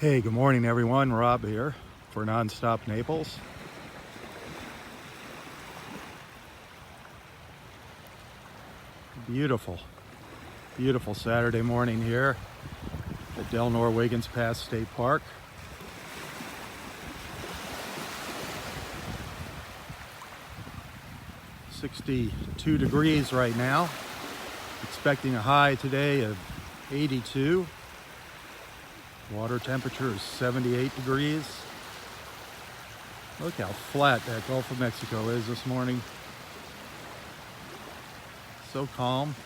Hey, good morning everyone. Rob here for Nonstop Naples. Beautiful Saturday morning here at Wiggins Pass State Park. "62 degrees right now. Expecting a high today of 82. Water temperature is 78 degrees. Look how flat that Gulf of Mexico is this morning. So calm.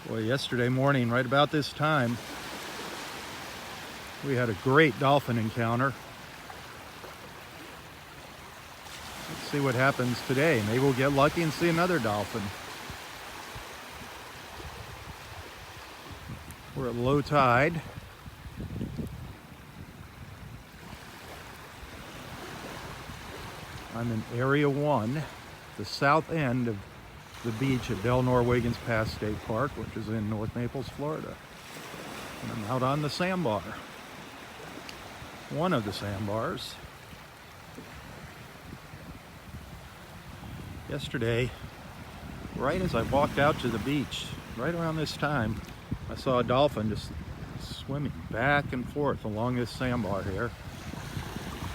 Boy, yesterday morning, right about this time, we had a great dolphin encounter. Let's see what happens today. Maybe we'll get lucky and see another dolphin. We're at low tide. I'm in Area 1, the south end of the beach at Wiggins Pass State Park, which is in North Naples, Florida. And I'm out on the sandbar. One of the sandbars. Yesterday, right as I walked out to the beach, right around this time, I saw a dolphin just swimming back and forth along this sandbar here.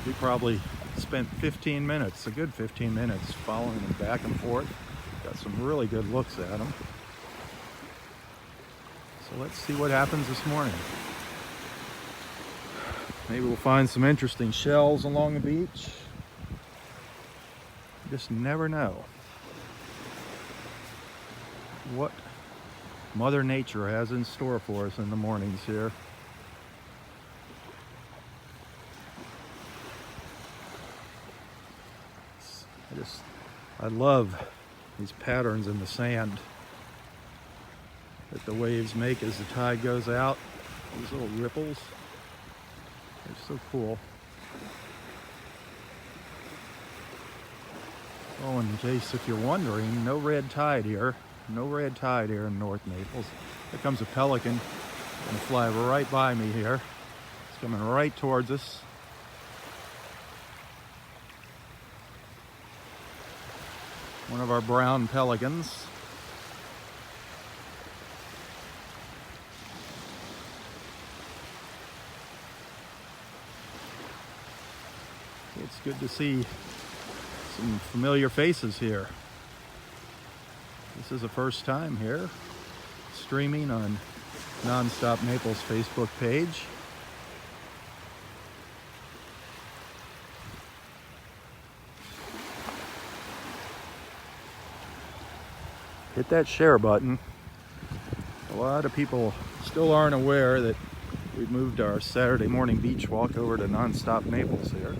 We probably spent 15 minutes, a good 15 minutes, following him back and forth. Got some really good looks at him. So let's see what happens this morning. Maybe we'll find some interesting shells along the beach. You just never know what Mother Nature has in store for us in the mornings here. I love these patterns in the sand that the waves make as the tide goes out. These little ripples, they're so cool. Oh, in case if you're wondering, no red tide here. No red tide here in North Naples. Here comes a pelican, gonna fly right by me here. It's coming right towards us. One of our brown pelicans. It's good to see some familiar faces here. This is the first time here, streaming on Nonstop Naples Facebook page. Hit that share button. A lot of people still aren't aware that we've moved our Saturday morning beach walk over to Nonstop Naples here.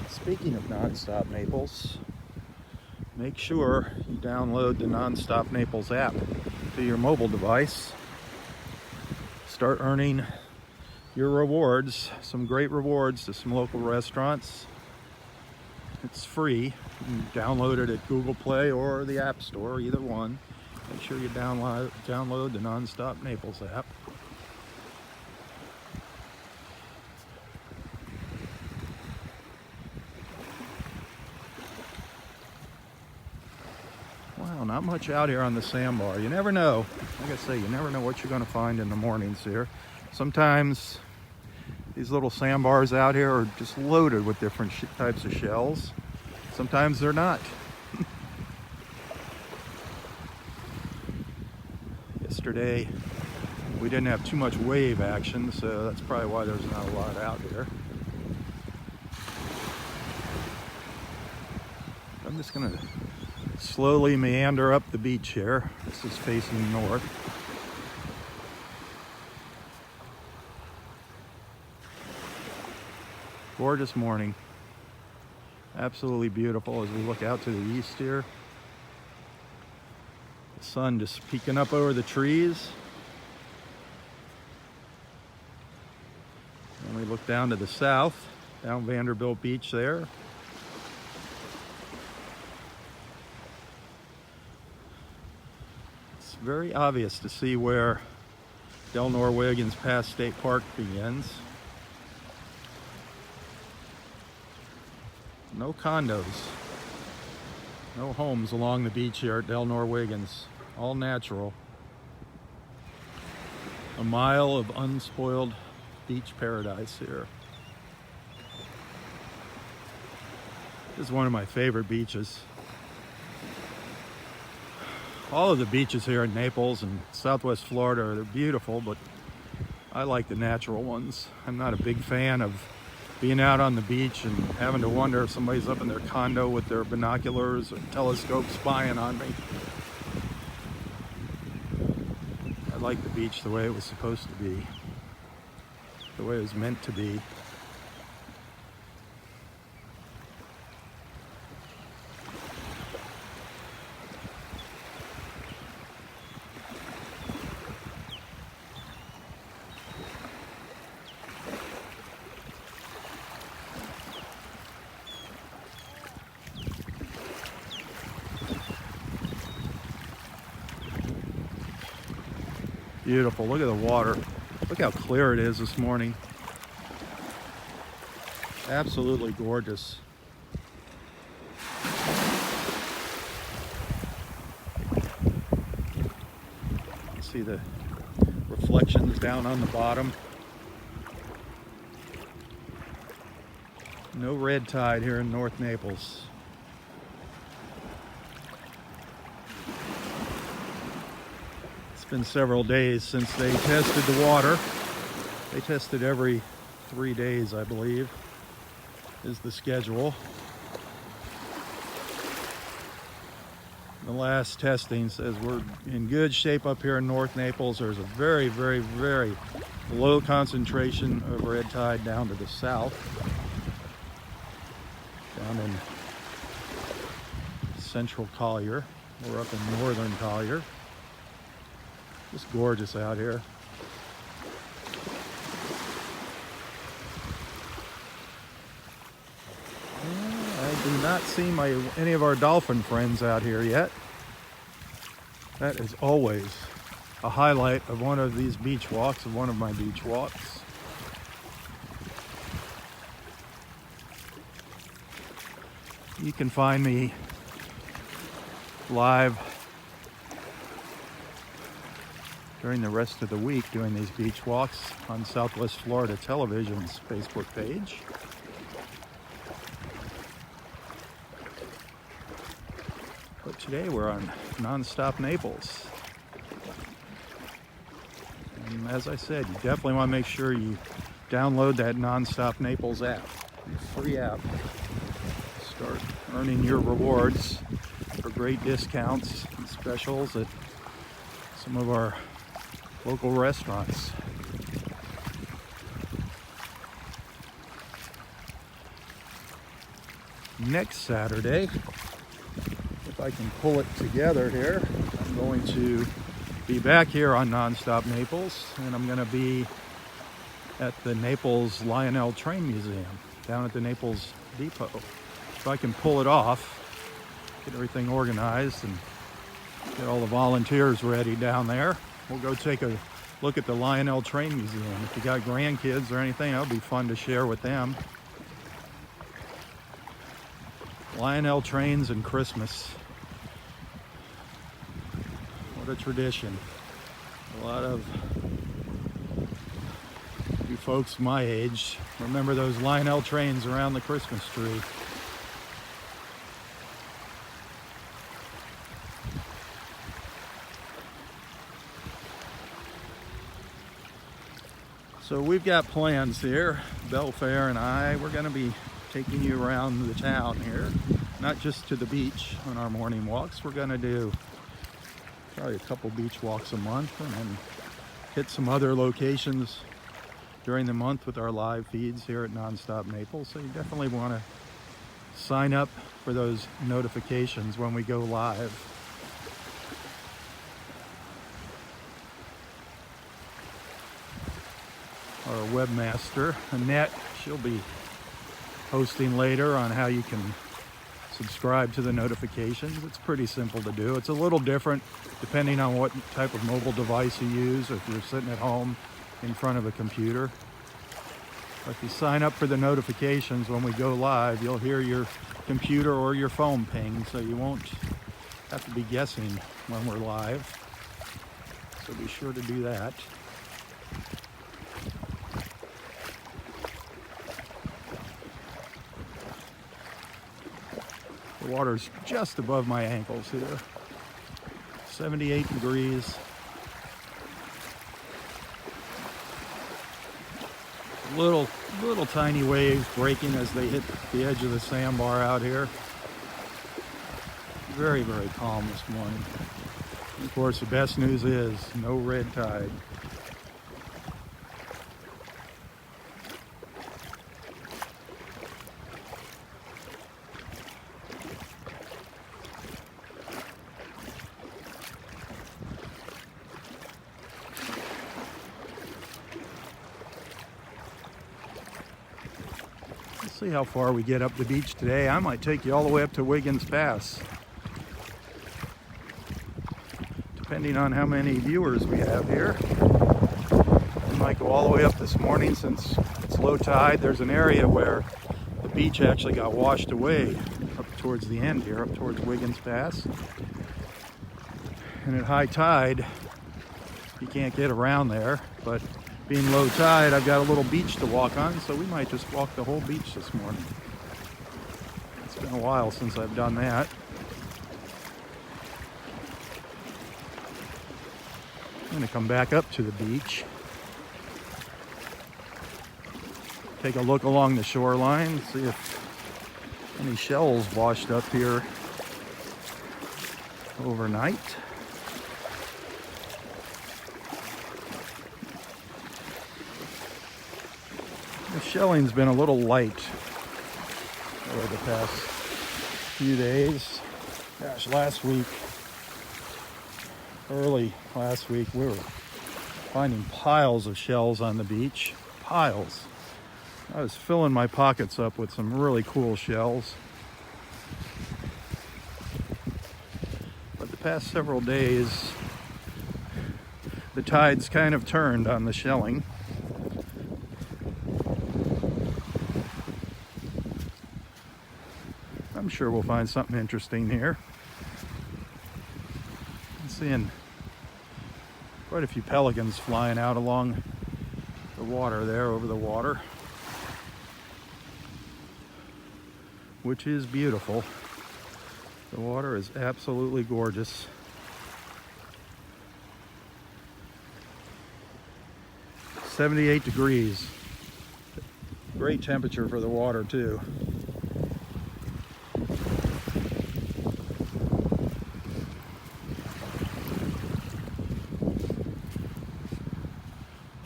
Speaking of Nonstop Naples, make sure you download the Nonstop Naples app to your mobile device. Start earning your rewards, some great rewards to some local restaurants. It's free. You can download it at Google Play or the App Store, either one. Make sure you download the Nonstop Naples app. Wow, not much out here on the sandbar. You never know. Like I say, you never know what you're going to find in the mornings here. Sometimes these little sandbars out here are just loaded with different types of shells. Sometimes they're not. Yesterday, we didn't have too much wave action, so that's probably why there's not a lot out here. I'm just going to slowly meander up the beach here. This is facing north. Gorgeous morning. Absolutely beautiful as we look out to the east here. The sun just peeking up over the trees. And we look down to the south, down Vanderbilt Beach there. very obvious to see where Wiggins Pass State Park begins. No condos, no homes along the beach here at Wiggins. All natural. A mile of unspoiled beach paradise here. This is one of my favorite beaches. All of the beaches here in Naples and Southwest Florida, they're beautiful, but I like the natural ones. I'm not a big fan of being out on the beach and having to wonder if somebody's up in their condo with their binoculars or telescope spying on me. I like the beach the way it was supposed to be, the way it was meant to be. Beautiful. Look at the water. Look how clear it is this morning. Absolutely gorgeous. See the reflections down on the bottom. No red tide here in North Naples. Been several days since they tested the water. They tested every 3 days, I believe, is the schedule. The last testing says we're in good shape up here in North Naples. There's a very, very, very low concentration of red tide down to the south, down in central Collier. We're up in northern Collier. Just gorgeous out here. I do not see any of our dolphin friends out here yet. That is always a highlight of one of these beach walks, of one of my beach walks. You can find me live during the rest of the week doing these beach walks on Southwest Florida Television's Facebook page. But today we're on Nonstop Naples. And as I said, you definitely want to make sure you download that Nonstop Naples app. It's a free app. Start earning your rewards for great discounts and specials at some of our local restaurants. Next Saturday, if I can pull it together here, I'm going to be back here on Nonstop Naples, and I'm going to be at the Naples Lionel Train Museum down at the Naples Depot. If I can pull it off, get everything organized and get all the volunteers ready down there, we'll go take a look at the Lionel Train Museum. If you got grandkids or anything, that'll be fun to share with them. Lionel trains and Christmas. What a tradition. A lot of you folks my age remember those Lionel trains around the Christmas tree. So we've got plans here, Belfair and I. We're going to be taking you around the town here, not just to the beach on our morning walks. We're going to do probably a couple beach walks a month and then hit some other locations during the month with our live feeds here at Nonstop Naples. So you definitely want to sign up for those notifications when we go live. Our webmaster, Annette, she'll be posting later on how you can subscribe to the notifications. It's pretty simple to do. It's a little different depending on what type of mobile device you use, or if you're sitting at home in front of a computer. But if you sign up for the notifications when we go live, you'll hear your computer or your phone ping, so you won't have to be guessing when we're live. So be sure to do that. The water's just above my ankles here. 78 degrees. Little tiny waves breaking as they hit the edge of the sandbar out here. Very, very calm this morning. And of course, the best news is no red tide. Let's see how far we get up the beach today. I might take you all the way up to Wiggins Pass, depending on how many viewers we have here. I might go all the way up this morning since it's low tide. There's an area where the beach actually got washed away up towards the end here, up towards Wiggins Pass. And at high tide, you can't get around there, but being low tide, I've got a little beach to walk on, so we might just walk the whole beach this morning. It's been a while since I've done that. I'm going to come back up to the beach, take a look along the shoreline, see if any shells washed up here overnight. The shelling's been a little light over the past few days. Gosh, early last week, we were finding piles of shells on the beach. Piles. I was filling my pockets up with some really cool shells. But the past several days, the tide's kind of turned on the shelling. I'm sure we'll find something interesting here. I'm seeing quite a few pelicans flying out along the water there, over the water, which is beautiful. The water is absolutely gorgeous. "78 degrees. Great temperature for the water too.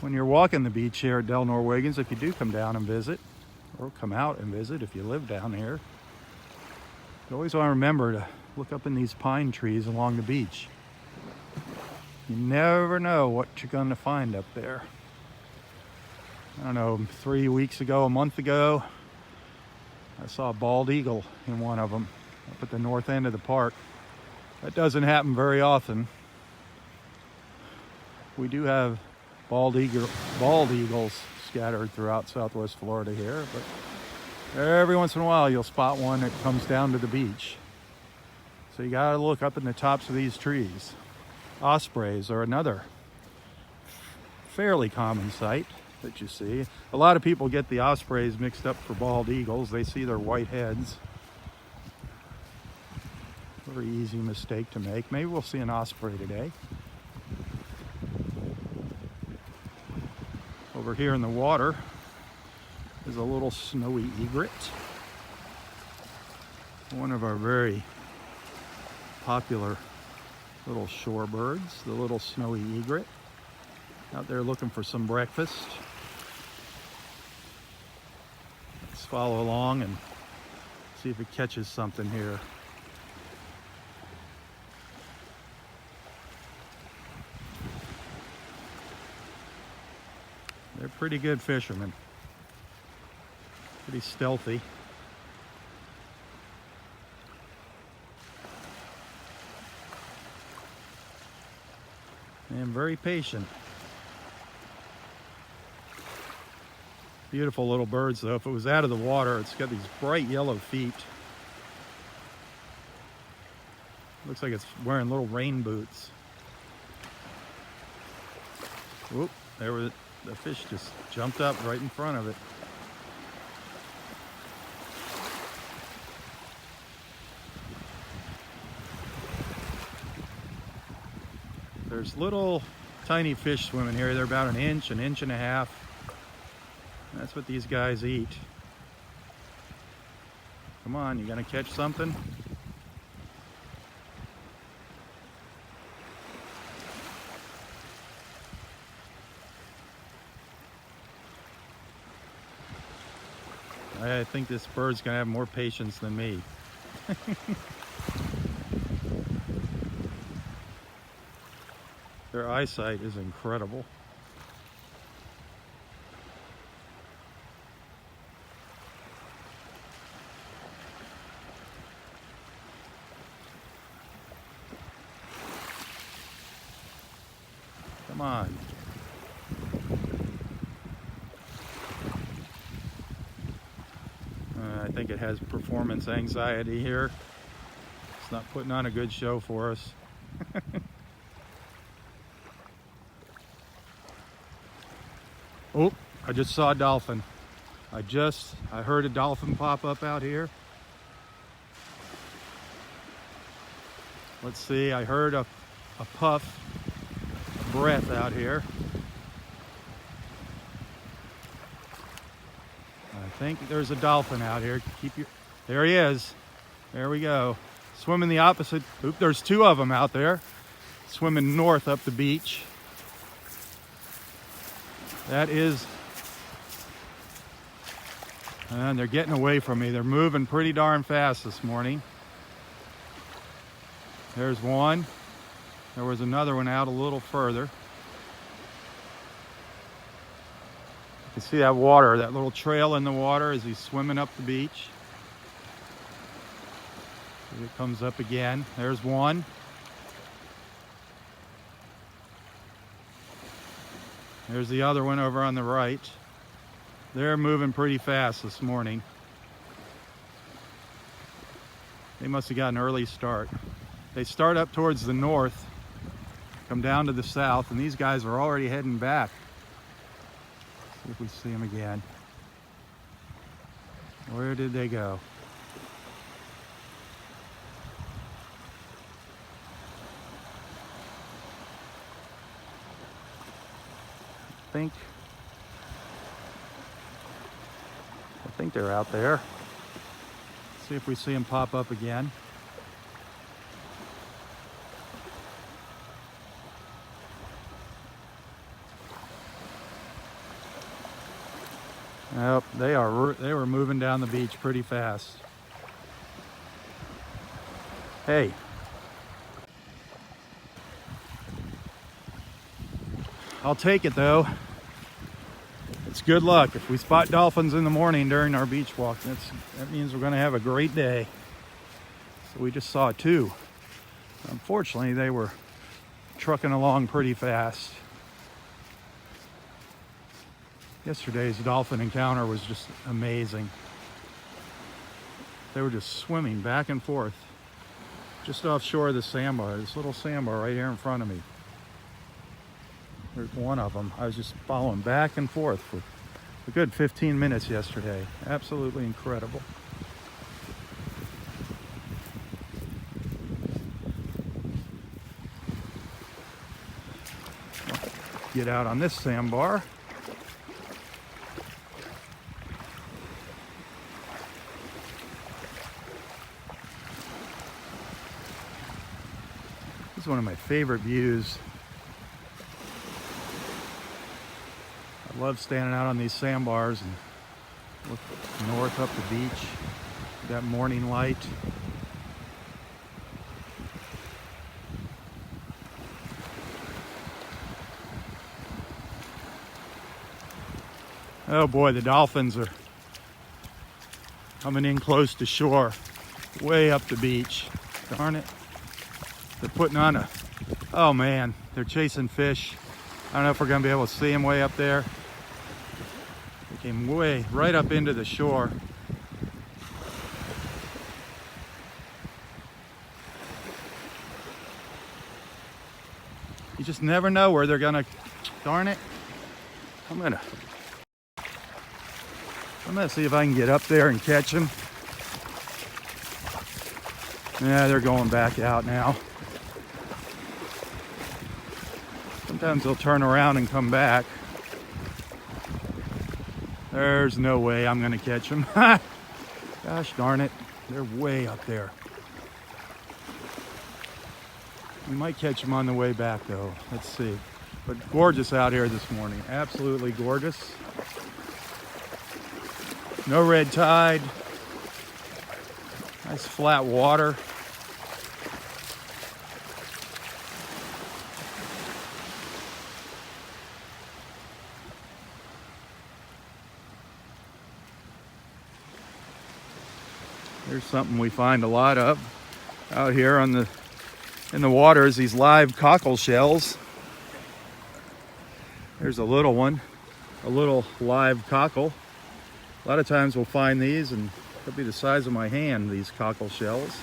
When you're walking the beach here at Del Nor Wiggins, if you do come down and visit, or come out and visit if you live down here, you always want to remember to look up in these pine trees along the beach. You never know what you're going to find up there. I don't know, 3 weeks ago, a month ago, I saw a bald eagle in one of them up at the north end of the park. That doesn't happen very often. We do have bald eagles scattered throughout Southwest Florida here, but every once in a while you'll spot one that comes down to the beach. So you gotta look up in the tops of these trees. Ospreys are another fairly common sight that you see. A lot of people get the ospreys mixed up for bald eagles. They see their white heads. Very easy mistake to make. Maybe we'll see an osprey today. Over here in the water is a little snowy egret. One of our very popular little shorebirds, the little snowy egret. Out there looking for some breakfast. Let's follow along and see if it catches something here. They're pretty good fishermen. Pretty stealthy. and very patient. Beautiful little birds though. If it was out of the water, it's got these bright yellow feet. Looks like it's wearing little rain boots. Whoop, there was the fish just jumped up right in front of it. There's little tiny fish swimming here. They're about an inch and a half. That's what these guys eat. Come on, you gonna catch something? I think this bird's gonna have more patience than me. Their eyesight is incredible. Come on. I think it has performance anxiety here. It's not putting on a good show for us. Oh, I just saw a dolphin. I heard a dolphin pop up out here. Let's see, I heard a puff of breath out here. I think there's a dolphin out here. There he is. There we go. Swimming the opposite. Oop, there's two of them out there. Swimming north up the beach. That is, and they're getting away from me. They're moving pretty darn fast this morning. There's one. There was another one out a little further. You can see that water, that little trail in the water as he's swimming up the beach. Here it comes up again. There's one. There's the other one over on the right. They're moving pretty fast this morning. They must have got an early start. They start up towards the north, come down to the south, and these guys are already heading back. See if we see them again. Where did they go? I think they're out there. See if we see them pop up again. Nope, they were moving down the beach pretty fast. Hey. I'll take it though. It's good luck. If we spot dolphins in the morning during our beach walk, that means we're gonna have a great day. So we just saw two. Unfortunately, they were trucking along pretty fast. Yesterday's dolphin encounter was just amazing. They were just swimming back and forth just offshore of the sandbar, this little sandbar right here in front of me. There's one of them. I was just following back and forth for a good 15 minutes yesterday. Absolutely incredible. Get out on this sandbar. This is one of my favorite views. I love standing out on these sandbars and look north up the beach. That morning light. Oh boy, the dolphins are coming in close to shore, way up the beach. Darn it. They're putting on a Oh man, they're chasing fish. I don't know if we're gonna be able to see them way up there. They came way right up into the shore. You just never know where they're gonna, darn it. I'm gonna see if I can get up there and catch them. Yeah, they're going back out now. Sometimes they'll turn around and come back. There's no way I'm gonna catch them. Gosh darn it, they're way up there. We might catch them on the way back though, let's see. But gorgeous out here this morning, absolutely gorgeous. No red tide, nice flat water. There's something we find a lot of out here in the waters, these live cockle shells. There's a little one, a little live cockle. A lot of times we'll find these and they'll be the size of my hand, these cockle shells.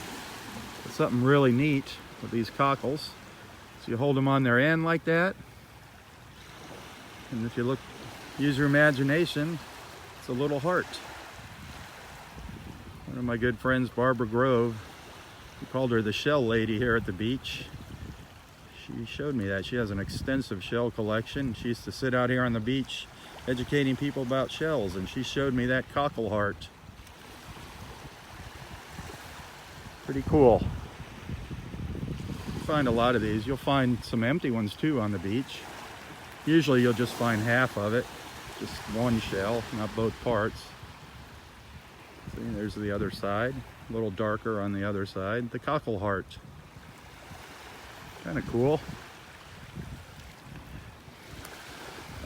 It's something really neat with these cockles. So you hold them on their end like that. And if you look, use your imagination, it's a little heart. One of my good friends, Barbara Grove, we called her the shell lady here at the beach. She showed me that. She has an extensive shell collection. She used to sit out here on the beach educating people about shells, and she showed me that cockle heart. Pretty cool. You find a lot of these. You'll find some empty ones too on the beach. Usually you'll just find half of it, just one shell, not both parts. See, there's the other side, a little darker on the other side. The cockle heart. Kind of cool.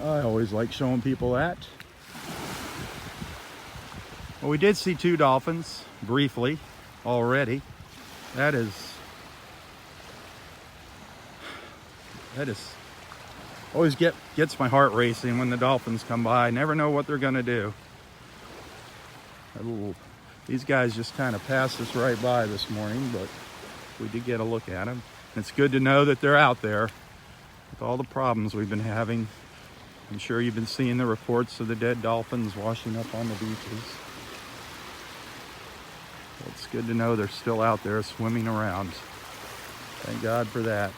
I always like showing people that. Well, we did see 2 dolphins briefly already. That is always gets my heart racing when the dolphins come by. I never know what they're gonna do. These guys just kind of passed us right by this morning, but we did get a look at them. It's good to know that they're out there with all the problems we've been having. I'm sure you've been seeing the reports of the dead dolphins washing up on the beaches. It's good to know they're still out there swimming around. Thank God for that.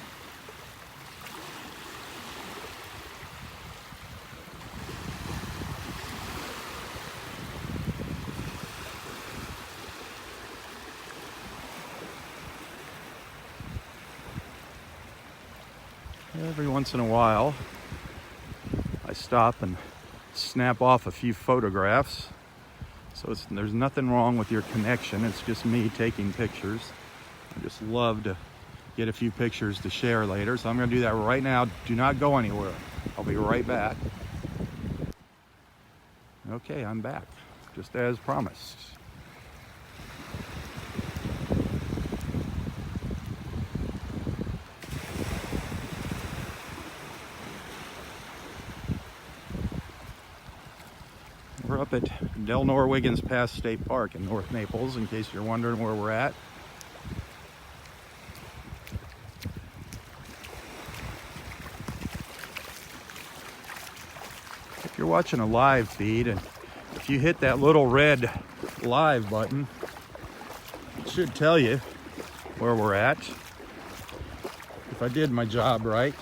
Every once in a while, I stop and snap off a few photographs. So there's nothing wrong with your connection. It's just me taking pictures. I just love to get a few pictures to share later. So I'm going to do that right now. Do not go anywhere. I'll be right back. Okay, I'm back, just as promised. We're up at Wiggins Pass State Park in North Naples, in case you're wondering where we're at. If you're watching a live feed, and if you hit that little red live button, it should tell you where we're at. If I did my job right,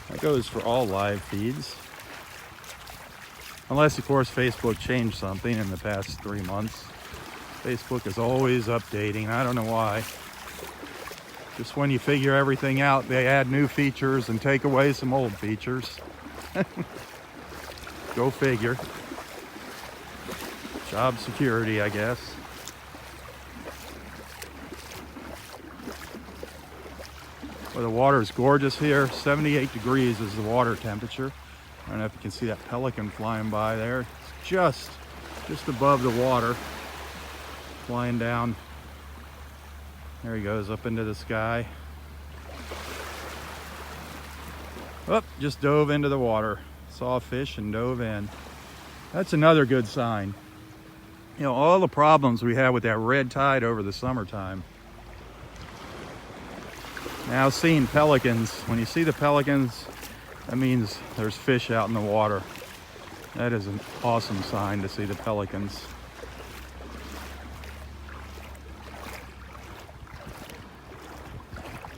that goes for all live feeds. Unless, of course, Facebook changed something in the past 3 months. Facebook is always updating. I don't know why. Just when you figure everything out, they add new features and take away some old features. Go figure. Job security, I guess. Well, the water is gorgeous here. 78 degrees is the water temperature. I don't know if you can see that pelican flying by there. It's just above the water, flying down. There he goes, up into the sky. Oh, just dove into the water. Saw a fish and dove in. That's another good sign. You know, all the problems we had with that red tide over the summertime. Now seeing pelicans, when you see the pelicans, that means there's fish out in the water. That is an awesome sign to see the pelicans.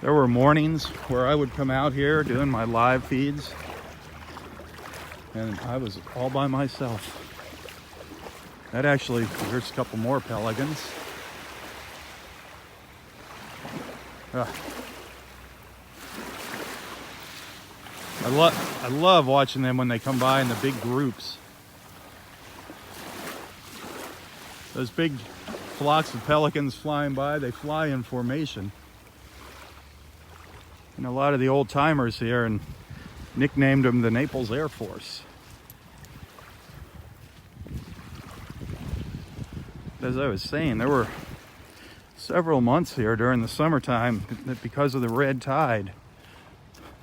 There were mornings where I would come out here doing my live feeds, and I was all by myself. That actually, there's a couple more pelicans. I love watching them when they come by in the big groups. Those big flocks of pelicans flying by, they fly in formation. And a lot of the old timers here and nicknamed them the Naples Air Force. As I was saying, there were several months here during the summertime that because of the red tide,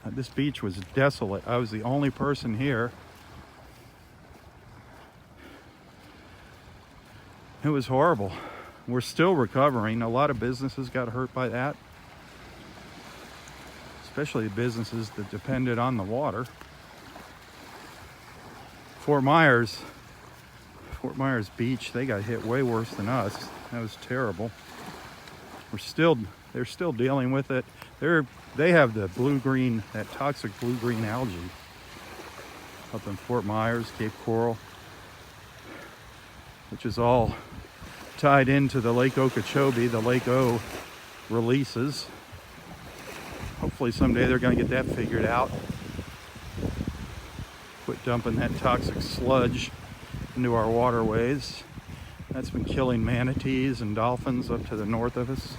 this beach was desolate. I was the only person here. It was horrible. We're still recovering. A lot of businesses got hurt by that, especially businesses that depended on the water. Fort Myers Beach, they got hit way worse than us. That was terrible. They're still dealing with it. They have the blue-green, that toxic blue-green algae up in Fort Myers, Cape Coral, which is all tied into the Lake Okeechobee, the Lake O releases. Hopefully someday they're going to get that figured out. Quit dumping that toxic sludge into our waterways. That's been killing manatees and dolphins up to the north of us.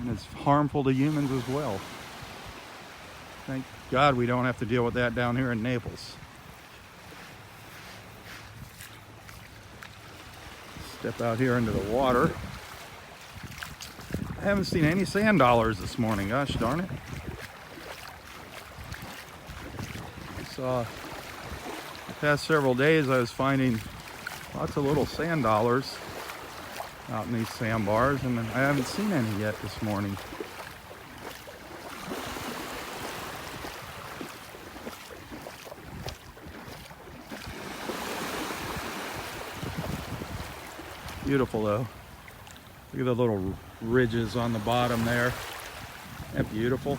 And it's harmful to humans as well. Thank God we don't have to deal with that down here in Naples. Step out here into the water. I haven't seen any sand dollars this morning, gosh darn it. The past several days I was finding lots of little sand dollars out in these sandbars, and I haven't seen any yet this morning. Beautiful though. Look at the little ridges on the bottom there. Isn't that beautiful?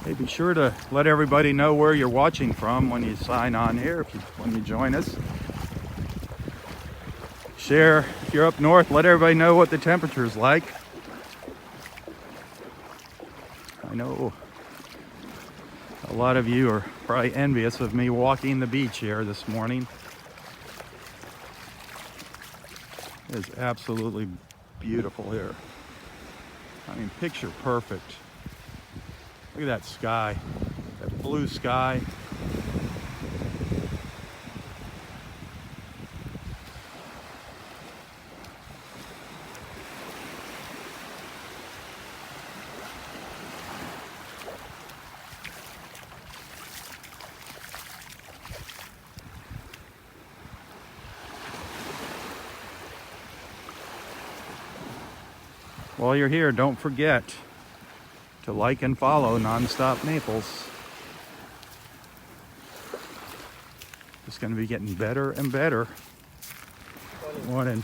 Hey, be sure to let everybody know where you're watching from when you sign on here, when you join us. Share, if you're up north, let everybody know what the temperature is like. I know a lot of you are probably envious of me walking the beach here this morning. It is absolutely beautiful here. I mean, picture perfect. Look at that sky, that blue sky. While you're here, don't forget to like and follow Nonstop Naples. It's going to be getting better and better. Morning.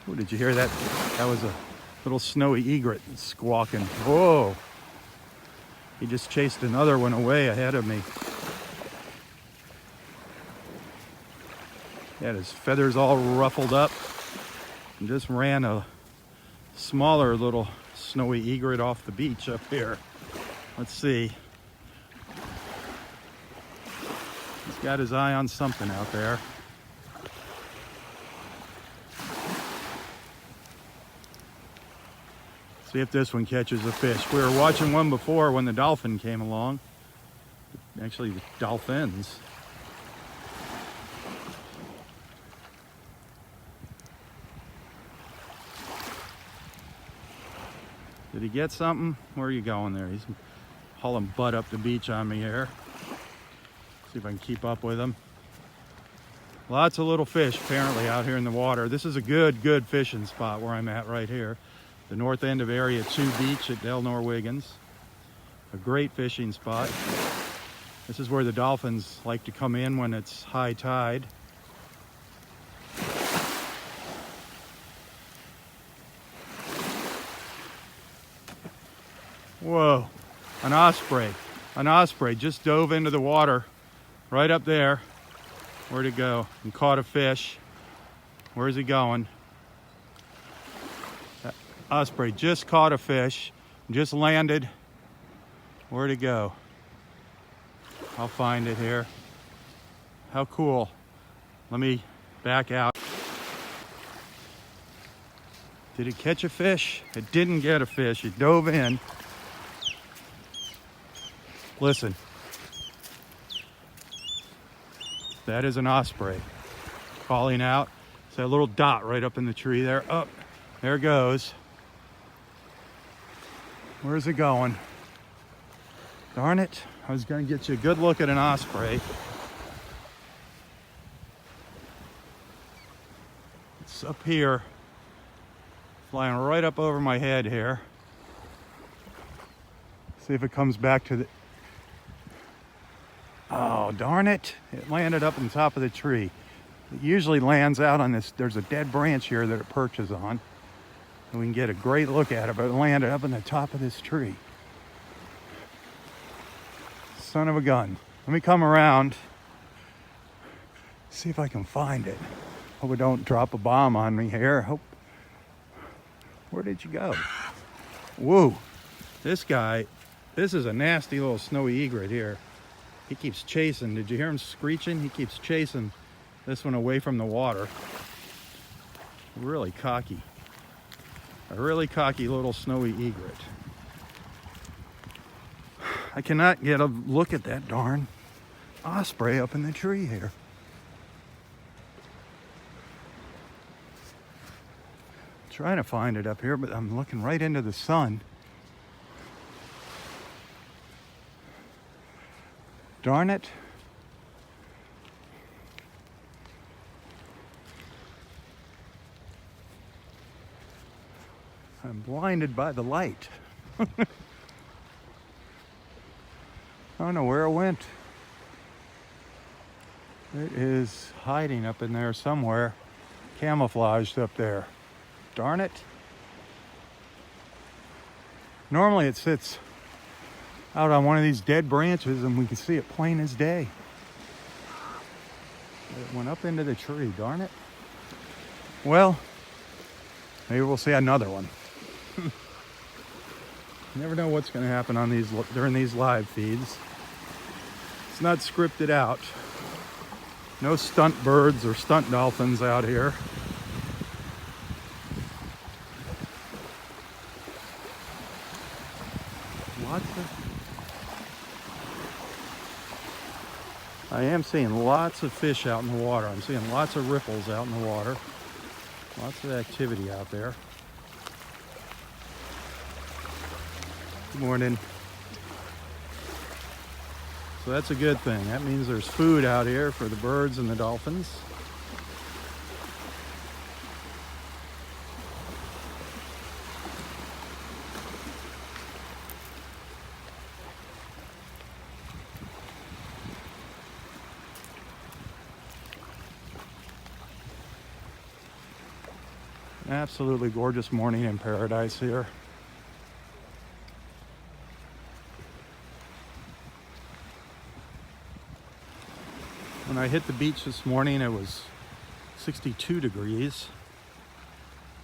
Oh, did you hear that? That was a little snowy egret squawking. Whoa! He just chased another one away ahead of me. He had his feathers all ruffled up and just ran a smaller little snowy egret off the beach up here. Let's see. He's got his eye on something out there. See if this one catches a fish. We were watching one before when the dolphin came along. Actually, the dolphins. Did he get something? Where are you going there? He's hauling butt up the beach on me here. See if I can keep up with him. Lots of little fish apparently out here in the water. This is a good fishing spot where I'm at right here. The north end of Area 2 Beach at Delnor Wiggins. A great fishing spot. This is where the dolphins like to come in when it's high tide. Whoa, an osprey. An osprey just dove into the water right up there. Where'd it go? And caught a fish. Where's he going? That osprey just caught a fish, just landed. Where'd it go? I'll find it here. How cool. Let me back out. Did it catch a fish? It didn't get a fish. It dove in. Listen. That is an osprey calling out. It's that little dot right up in the tree there. Up, there it goes. Where's it going? Darn it. I was going to get you a good look at an osprey. It's up here, flying right up over my head here. See if it comes back to the... Oh, darn it. It landed up on top of the tree. It usually lands out on this. There's a dead branch here that it perches on. And we can get a great look at it, but it landed up on the top of this tree. Son of a gun. Let me come around. See if I can find it. Hope it don't drop a bomb on me here. Hope. Where did you go? Whoa. This guy, this is a nasty little snowy egret here. He keeps chasing. Did you hear him screeching? He keeps chasing this one away from the water. Really cocky. A really cocky little snowy egret. I cannot get a look at that darn osprey up in the tree here. Trying to find it up here, but I'm looking right into the sun. Darn it. I'm blinded by the light. I don't know where it went. It is hiding up in there somewhere, camouflaged up there. Darn it. Normally it sits out on one of these dead branches and we can see it plain as day. It went up into the tree, darn it. Well, maybe we'll see another one. You never know what's going to happen on these during these live feeds. It's not scripted out. No stunt birds or stunt dolphins out here. I am seeing lots of fish out in the water. I'm seeing lots of ripples out in the water. Lots of activity out there. Good morning. So that's a good thing. That means there's food out here for the birds and the dolphins. Absolutely gorgeous morning in paradise here. When I hit the beach this morning, it was 62 degrees.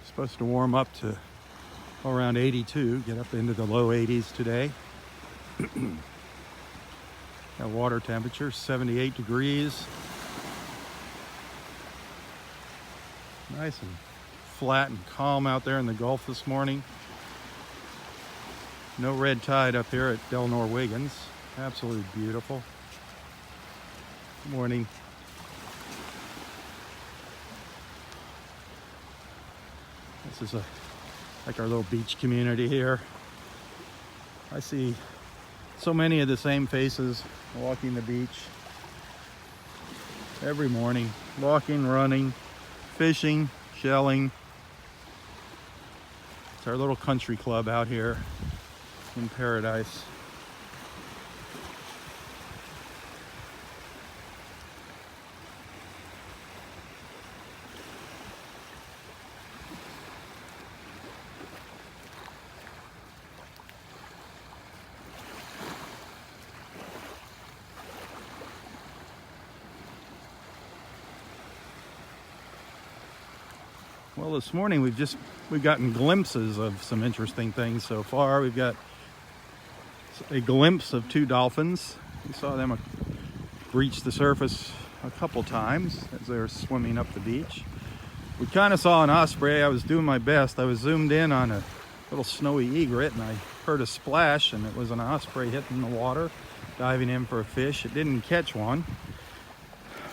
It's supposed to warm up to around 82, get up into the low 80s today. Got water temperature 78 degrees. Nice and flat and calm out there in the Gulf this morning. No red tide up here at Delnor Wiggins. Absolutely beautiful. Good morning. This is like our little beach community here. I see so many of the same faces walking the beach every morning. Walking, running, fishing, shelling. It's our little country club out here in paradise. Well, this morning we've gotten glimpses of some interesting things so far. We've got a glimpse of 2 dolphins. We saw them breach the surface a couple times as they were swimming up the beach. We kind of saw an osprey. I was doing my best. I was zoomed in on a little snowy egret and I heard a splash, and it was an osprey hitting the water, diving in for a fish. It didn't catch one.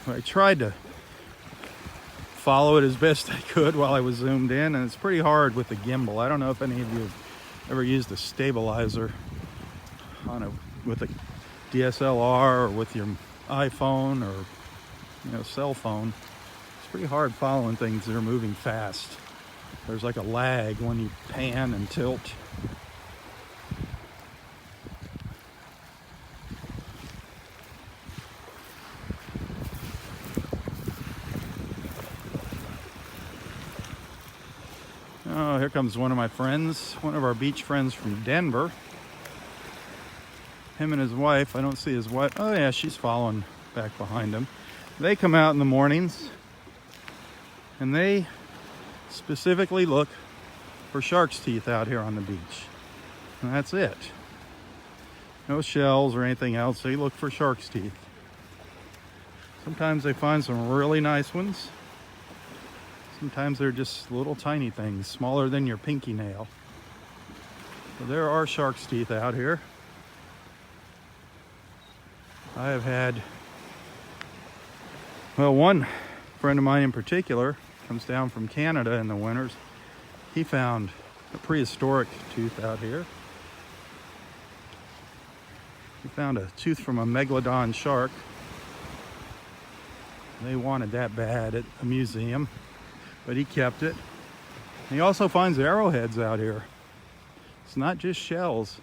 I tried to follow it as best I could while I was zoomed in, and it's pretty hard with the gimbal. I don't know if any of you have ever used a stabilizer with a DSLR or with your iPhone or cell phone. It's pretty hard following things that are moving fast. There's like a lag when you pan and tilt. Oh, here comes one of my friends, one of our beach friends from Denver. Him and his wife. I don't see his wife. Oh yeah, she's following back behind him. They come out in the mornings and they specifically look for shark's teeth out here on the beach. And that's it. No shells or anything else. They look for shark's teeth. Sometimes they find some really nice ones. Sometimes they're just little tiny things, smaller than your pinky nail. So there are shark's teeth out here. I have had, well, one friend of mine in particular comes down from Canada in the winters. He found a prehistoric tooth out here. He found a tooth from a megalodon shark. They wanted that bad at a museum, but he kept it. And he also finds arrowheads out here. It's not just shells.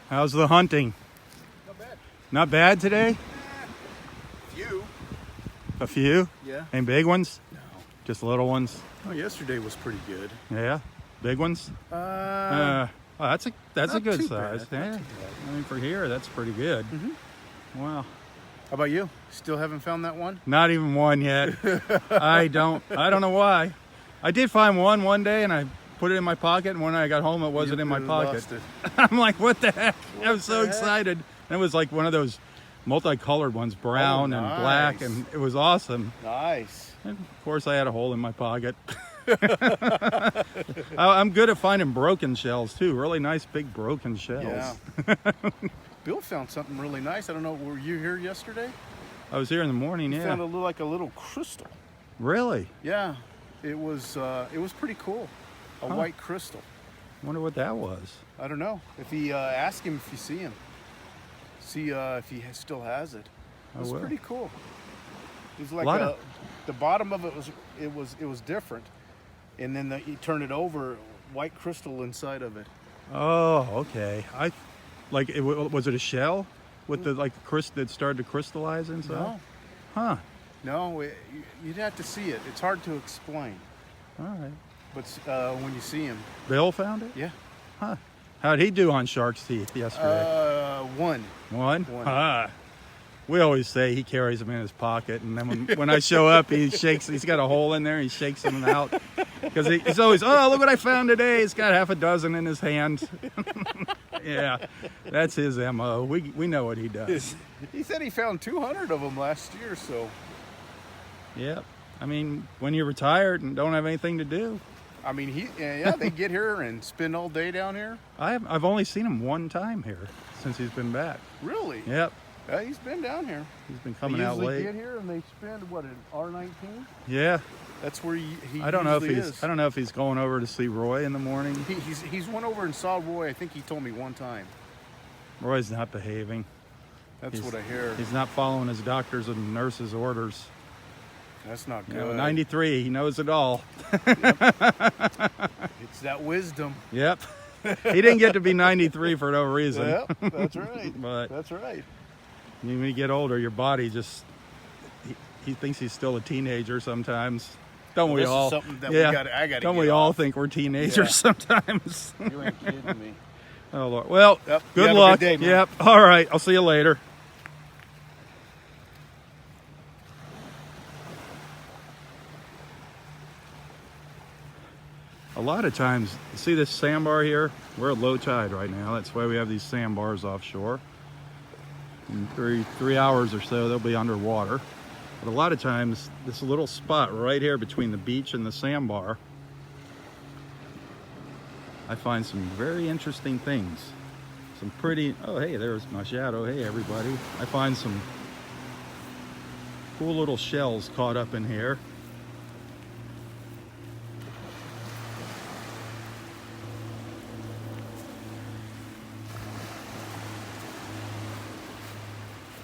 How's the hunting? Not bad. Not bad today? Few. A few? Yeah. Any big ones? No. Just little ones? Oh, yesterday was pretty good. Yeah? Big ones? Well, that's a good size. Yeah. I mean, for here, that's pretty good. Mm-hmm. Wow. How about you? Still haven't found that one? Not even one yet. I don't know why. I did find one day and I put it in my pocket, and when I got home it wasn't in my pocket. I'm like, what the heck? I was so excited. And it was like one of those multicolored ones, brown and black, and it was awesome. Nice. And of course I had a hole in my pocket. I'm good at finding broken shells too. Really nice big broken shells. Yeah. Bill found something really nice. I don't know, were you here yesterday? I was here in the morning. He Yeah. found like a little crystal. Really? Yeah. It was pretty cool. A white crystal. Wonder what that was. I don't know. If he ask him if you see him, see if he still has it. It was pretty cool. It was like the bottom of it was different, and then you turn it over, white crystal inside of it. Oh, okay. Was it a shell with the that started to crystallize inside? No. Huh. No, you'd have to see it. It's hard to explain. All right. But when you see him. Bill found it? Yeah. Huh. How'd he do on shark's teeth yesterday? One. One? We always say he carries them in his pocket, and then when I show up, he's got a hole in there, he shakes them out. Because he's always, oh, look what I found today. He's got half a dozen in his hand. Yeah, that's his MO. We know what he does. He said he found 200 of them last year, so. Yeah. I mean, when you're retired and don't have anything to do, I mean, yeah, they get here and spend all day down here. I've only seen him one time here since he's been back. Really? Yep. Yeah, he's been down here. He's been coming out late. They get here and they spend what, an R19? Yeah. That's where he I don't know if usually he's is. I don't know if he's going over to see Roy in the morning. He's went over and saw Roy. I think he told me one time. Roy's not behaving. That's what I hear. He's not following his doctor's and nurse's orders. That's not good. You know, 93, he knows it all. It's that wisdom. Yep. He didn't get to be 93 for no reason. Yep, that's right. But that's right. when you get older, your body just, he thinks he's still a teenager sometimes. Don't we all? Is something that I gotta Don't get we off. all think we're teenagers sometimes? You ain't kidding me. Oh, Lord. Well, Yep. good Have luck. a good day, man. Yep. All right. I'll see you later. A lot of times, you see this sandbar here? We're at low tide right now. That's why we have these sandbars offshore. In three hours or so, they'll be underwater. But a lot of times, this little spot right here between the beach and the sandbar, I find some very interesting things. Some pretty, oh hey, there's my shadow. Hey everybody. I find some cool little shells caught up in here.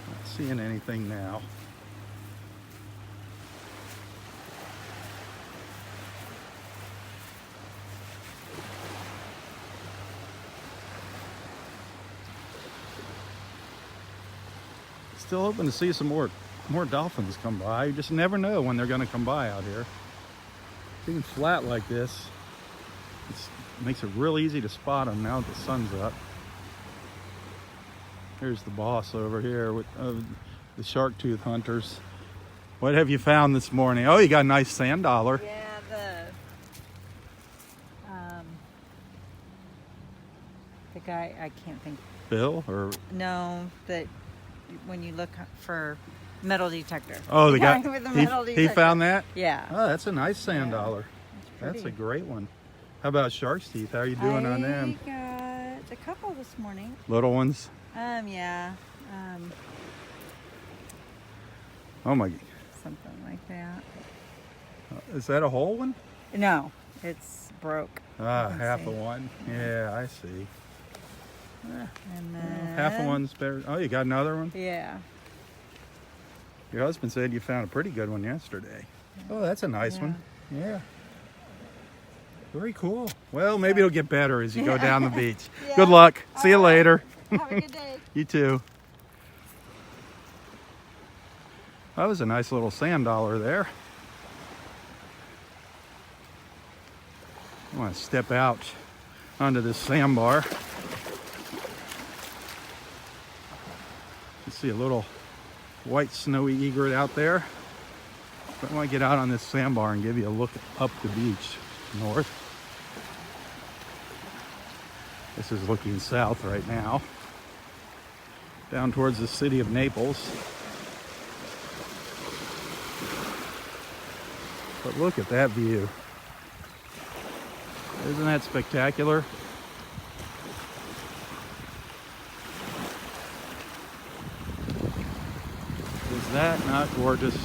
Not seeing anything now. Still hoping to see some more dolphins come by. You just never know when they're going to come by out here. Being flat like this, it makes it real easy to spot them now that the sun's up. Here's the boss over here with the shark tooth hunters. What have you found this morning? Oh, you got a nice sand dollar. Yeah, the guy, I can't think. Bill or No, that when you look for metal detector. oh, the guy with the metal he detector. found that. Yeah. Oh, that's a nice sand Yeah, dollar. That's a pretty. great one. How about shark's teeth? How are you doing on them? I got a couple this morning. Little ones. Yeah. Oh my. Something like that. Is that a whole one? No, it's broke. Ah, Let's half see. of one. Yeah, I see. And then, Half of one's better. Oh, you got another one? Yeah. Your husband said you found a pretty good one yesterday. Oh, that's a nice one. Yeah. Very cool. Well, maybe it'll get better as you go down the beach. Yeah. Good luck. See you All right. later. Have a good day. You too. That was a nice little sand dollar there. I want to step out onto this sandbar. You see a little white snowy egret out there. But I want to get out on this sandbar and give you a look up the beach north. This is looking south right now, down towards the city of Naples. But look at that view. Isn't that spectacular? Is that not gorgeous?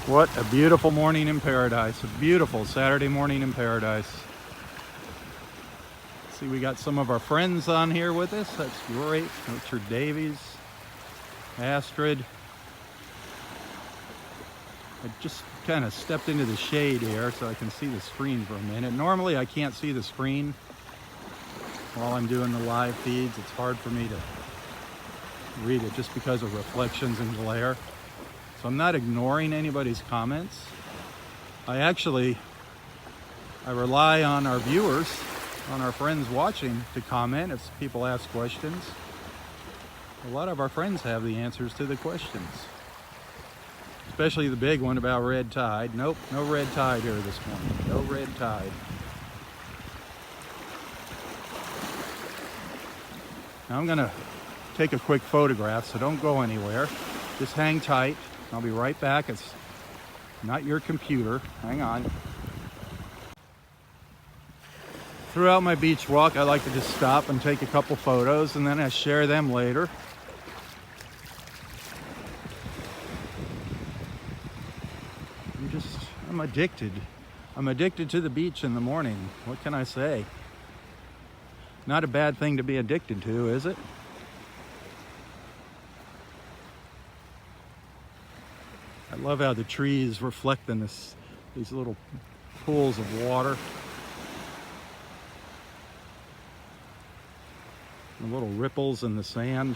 What a beautiful morning in paradise. A beautiful Saturday morning in paradise. See, we got some of our friends on here with us. That's great. Richard Davies, Astrid. I just kind of stepped into the shade here so I can see the screen for a minute. Normally I can't see the screen while I'm doing the live feeds. It's hard for me to read it just because of reflections and glare. So I'm not ignoring anybody's comments. I rely on our viewers, on our friends watching to comment if people ask questions. A lot of our friends have the answers to the questions. Especially the big one about red tide. Nope, no red tide here this morning. No red tide. Now I'm gonna take a quick photograph, so don't go anywhere. Just hang tight. I'll be right back. It's not your computer. Hang on. Throughout my beach walk, I like to just stop and take a couple photos, and then I share them later. I'm addicted. I'm addicted to the beach in the morning. What can I say? Not a bad thing to be addicted to, is it? I love how the trees reflect in these little pools of water. The little ripples in the sand.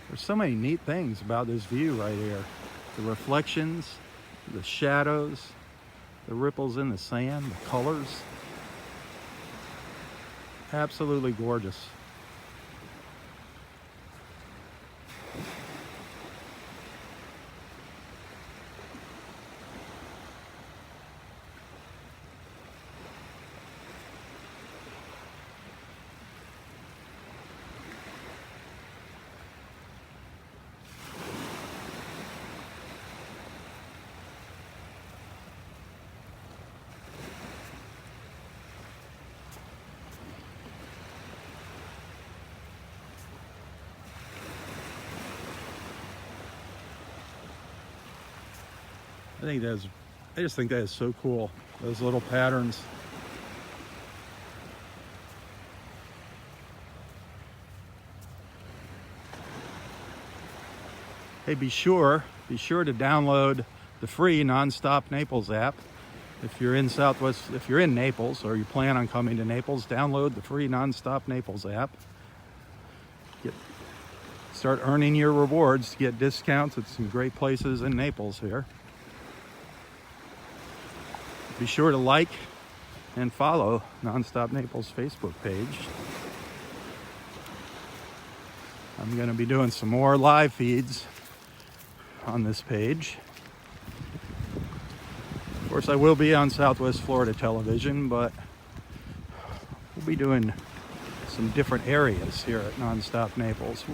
There's so many neat things about this view right here. The reflections, the shadows, the ripples in the sand, the colors. Absolutely gorgeous. I just think that is so cool. Those little patterns. Hey, be sure to download the free Nonstop Naples app. If you're in Naples or you plan on coming to Naples, download the free Nonstop Naples app. Start earning your rewards to get discounts at some great places in Naples here. Be sure to like and follow Nonstop Naples Facebook page. I'm going to be doing some more live feeds on this page. Of course, I will be on Southwest Florida television, but we'll be doing some different areas here at Nonstop Naples.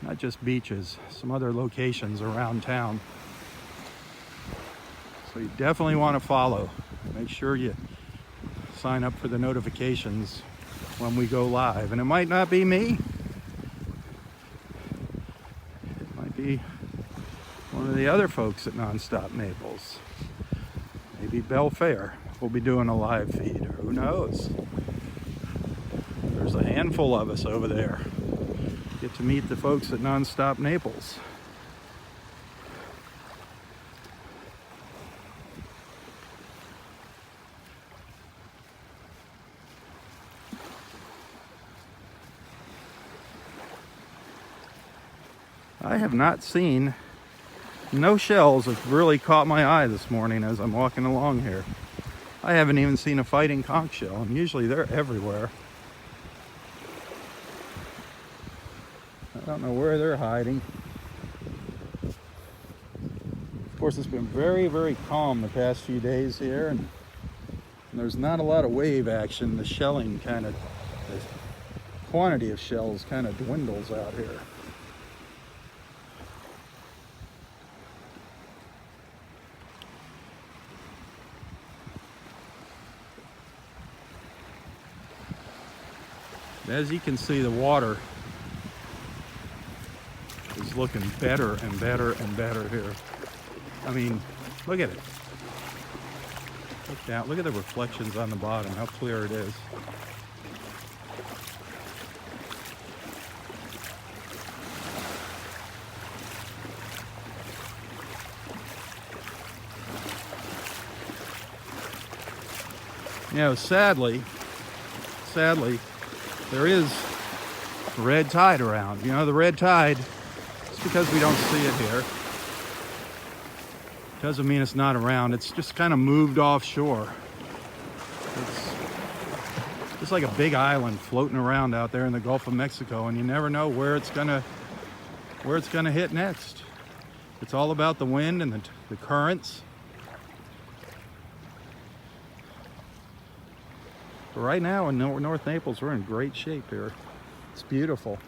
Not just beaches, some other locations around town. So you definitely want to follow. Make sure you sign up for the notifications when we go live. And it might not be me. It might be one of the other folks at Nonstop Naples. Maybe Belfair will be doing a live feed, or who knows. There's a handful of us over there. Get to meet the folks at Nonstop Naples. I have not seen, no shells have really caught my eye this morning as I'm walking along here. I haven't even seen a fighting conch shell, and usually they're everywhere. I don't know where they're hiding. Of course, it's been very, very calm the past few days here, and there's not a lot of wave action. The shelling the quantity of shells kind of dwindles out here. As you can see, the water is looking better and better and better here. I mean, look at it. Look down, look at the reflections on the bottom, how clear it is. You know, sadly, there is red tide around. You know, the red tide, it's because we don't see it here. Doesn't mean it's not around. It's just kind of moved offshore. It's just like a big island floating around out there in the Gulf of Mexico, and you never know where it's gonna hit next. It's all about the wind and the currents. But right now in North Naples, we're in great shape here. It's beautiful.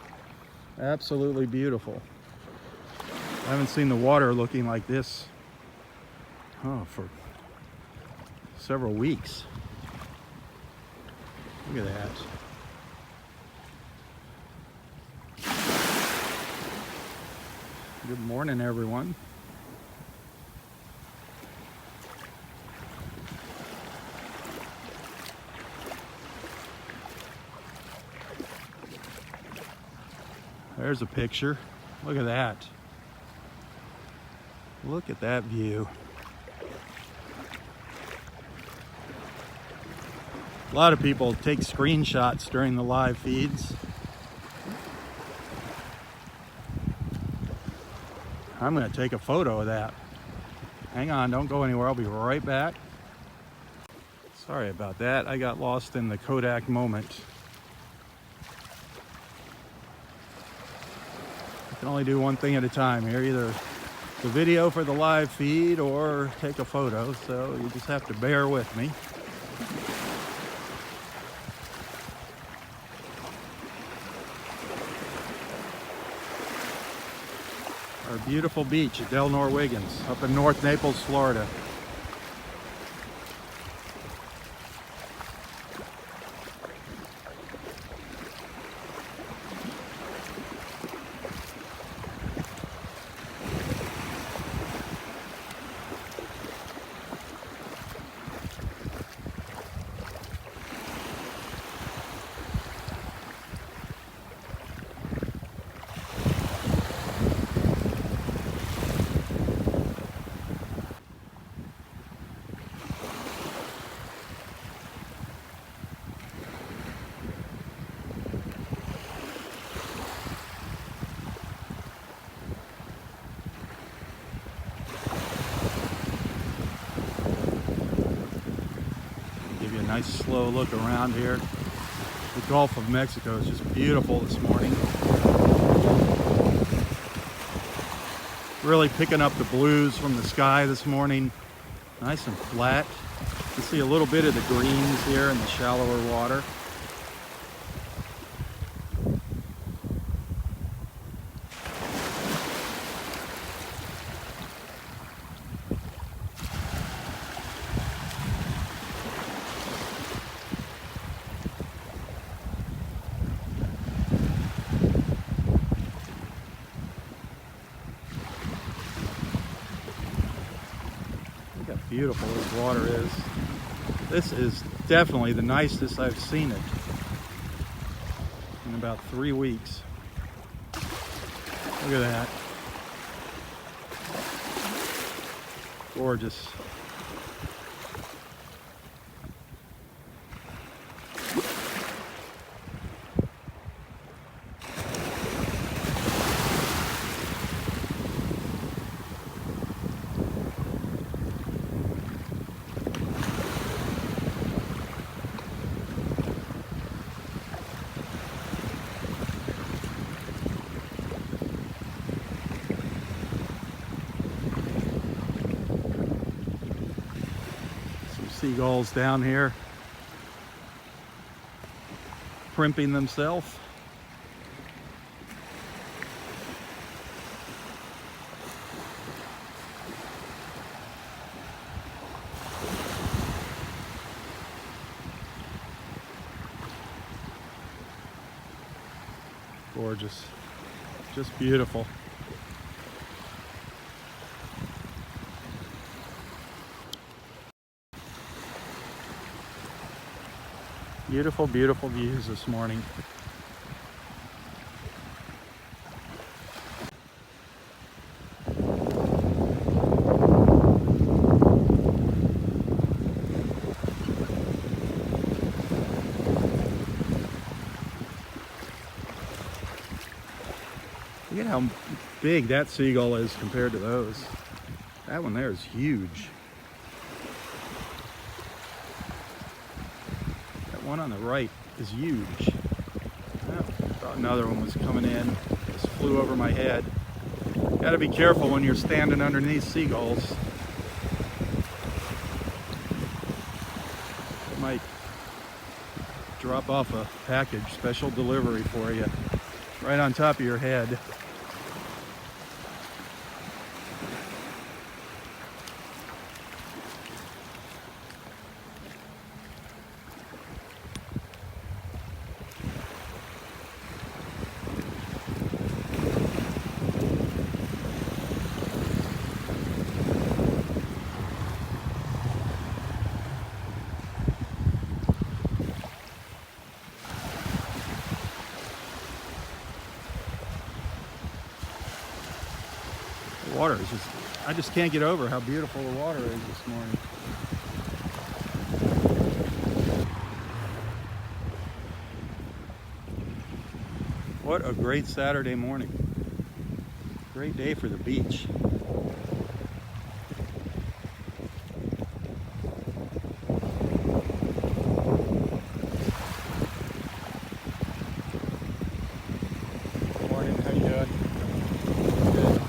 Absolutely beautiful. I haven't seen the water looking like this for several weeks. Look at that. Good morning, everyone. There's a picture. Look at that. Look at that view. A lot of people take screenshots during the live feeds. I'm going to take a photo of that. Hang on, don't go anywhere. I'll be right back. Sorry about that. I got lost in the Kodak moment. I can only do one thing at a time here, either the video for the live feed or take a photo, so you just have to bear with me. Our beautiful beach at Wiggins up in North Naples, Florida. Nice slow look around here. The Gulf of Mexico is just beautiful this morning. Really picking up the blues from the sky this morning. Nice and flat. You see a little bit of the greens here in the shallower water. Beautiful this water is. This is definitely the nicest I've seen it in about 3 weeks. Look at that. Gorgeous. Seagulls down here primping themselves. Gorgeous, just beautiful. Beautiful, beautiful views this morning. Look at how big that seagull is compared to those. That one there is huge. One on the right is huge. Oh, thought another one was coming in. Just flew over my head. Got to be careful when you're standing underneath seagulls. It might drop off a package, special delivery for you. right on top of your head. The water is just, I just can't get over how beautiful the water is this morning. What a great Saturday morning. Great day for the beach. Morning, how you doing? Good.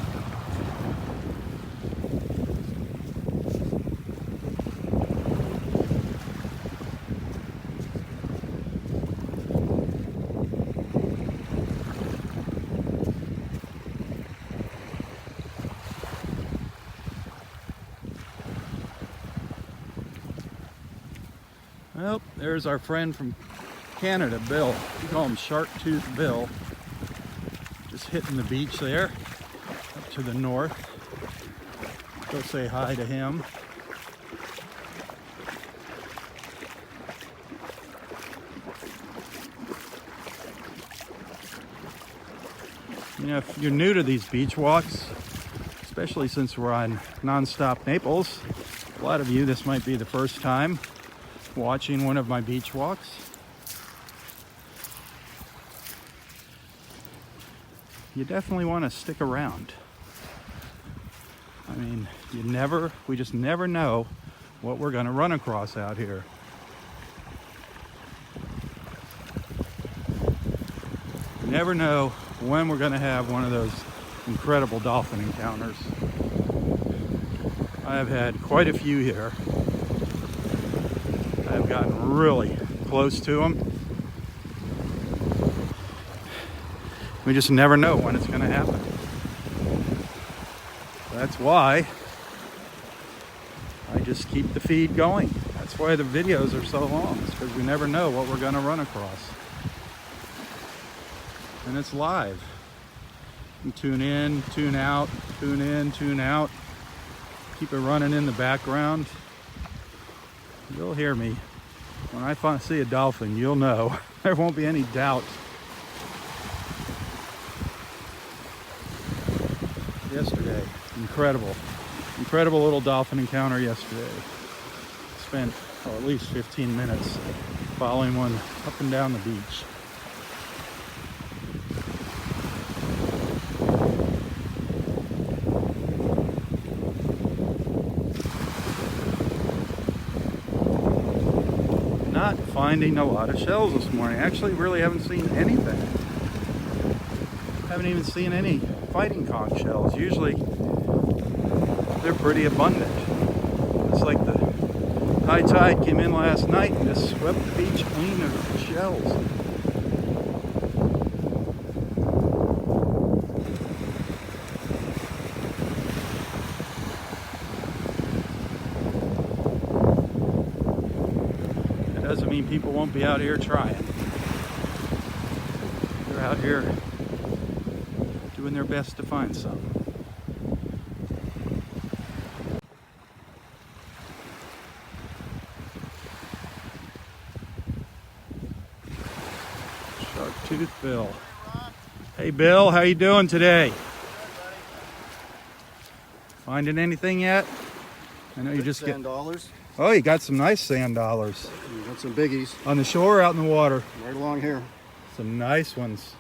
Well, there's our friend from Canada, Bill. We call him Shark Tooth Bill. Just hitting the beach there, up to the north. Go say hi to him. You know, if you're new to these beach walks, especially since we're on nonstop Naples, a lot of you, this might be the first time watching one of my beach walks. You definitely want to stick around. I mean, we just never know what we're going to run across out here. You never know when we're going to have one of those incredible dolphin encounters. I have had quite a few here. I've gotten really close to them. We just never know when it's going to happen. That's why I just keep the feed going. That's why the videos are so long. It's because we never know what we're going to run across. And it's live. You tune in, tune out, tune in, tune out. Keep it running in the background. You'll hear me. When I see a dolphin, you'll know. There won't be any doubt. Yesterday, incredible little dolphin encounter yesterday. Spent at least 15 minutes following one up and down the beach. Not finding a lot of shells this morning. Actually, really haven't seen anything. Haven't even seen any fighting conch shells. Usually they're pretty abundant. It's like the high tide came in last night and just swept the beach clean of shells. That doesn't mean people won't be out here trying. They're out here doing their best to find some. Shark Tooth Bill. Hey Bill, how you doing today? Finding anything yet? I know you just sand dollars. Oh, you got some nice sand dollars. You got some biggies. On the shore or out in the water? Right along here. Some nice ones.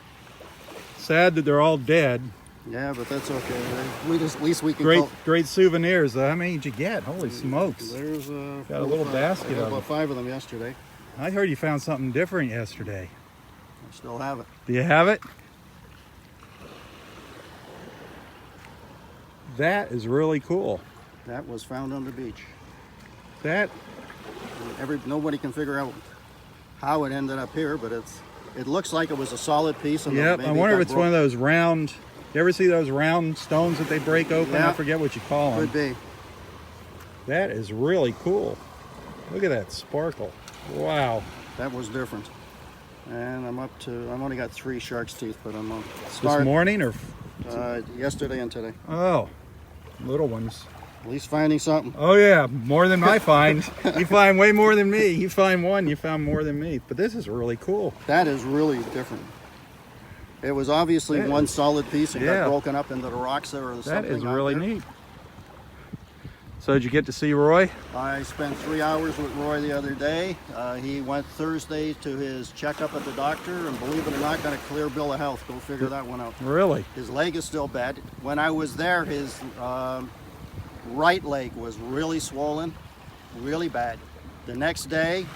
Sad that they're all dead. Yeah, but that's okay. At least we can. Great souvenirs. How many did you get? Holy smokes! There's got a little basket I got of about them. 5 of them yesterday. I heard you found something different yesterday. I still have it. Do you have it? That is really cool. That was found on the beach. That Nobody can figure out how it ended up here, but it's It looks like it was a solid piece. And Yep, maybe I wonder it if got it's one of those round, you ever see those round stones that they break open? Yeah. I forget what you call them. Could be. That is really cool. Look at that sparkle. Wow. That was different. And I've only got 3 shark's teeth, but I'm on This morning or? yesterday and today. Oh, little ones. At least finding something. Oh yeah, more than I find. You find way more than me. You find one, you found more than me. But this is really cool. That is really different. It was obviously one solid piece and got broken up into the rocks there or something. That is really there. neat. So did you get to see Roy? I spent 3 hours with Roy the other day. He went Thursday to his checkup at the doctor, and believe it or not, got a clear bill of health. Go figure that one out. Really? His leg is still bad. When I was there, his right leg was really swollen, really bad. The next day,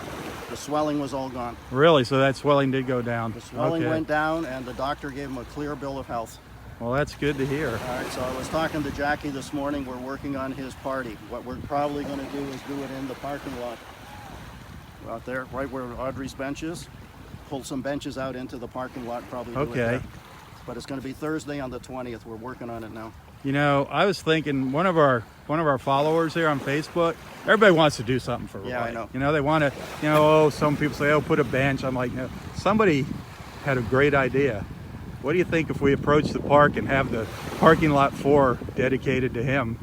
the swelling was all gone. Really? So that swelling did go down? The swelling went down, and the doctor gave him a clear bill of health. Well, that's good to hear. All right, so I was talking to Jackie this morning. We're working on his party. What we're probably going to do is do it in the parking lot out there, right where Audrey's bench is. Pull some benches out into the parking lot, probably do it there. But it's going to be Thursday on the 20th. We're working on it now. You know, I was thinking one of our followers here on Facebook, everybody wants to do something for Roy. Yeah, I know. You know, they want to, some people say, put a bench. I'm like, no. Somebody had a great idea. What do you think if we approach the park and have the parking lot 4 dedicated to him?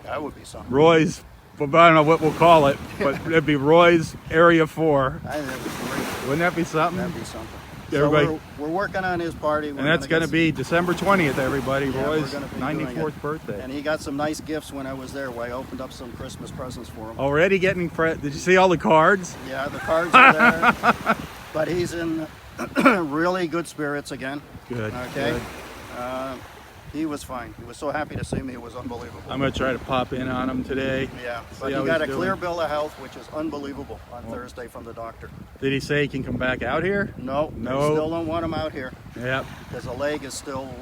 That would be something. Roy's, well, I don't know what we'll call it, but it'd be Roy's Area 4. I think that'd be great. Wouldn't that be something? That'd be something. Everybody, so we're working on his party. And that's going to be December 20th, everybody. Yeah, Roy's we're gonna be doing 94th birthday. And he got some nice gifts when I was there. Where I opened up some Christmas presents for him. Already getting did you see all the cards? Yeah, the cards are there. But he's in really good spirits again. Good. Okay. Good. He was fine. He was so happy to see me. It was unbelievable. I'm going to try to pop in on him today. Yeah, See but he how got a he's clear doing. bill of health, which is unbelievable on Thursday from the doctor. Did he say he can come back out here? No, No. they still don't want him out here Yep. because the leg is still,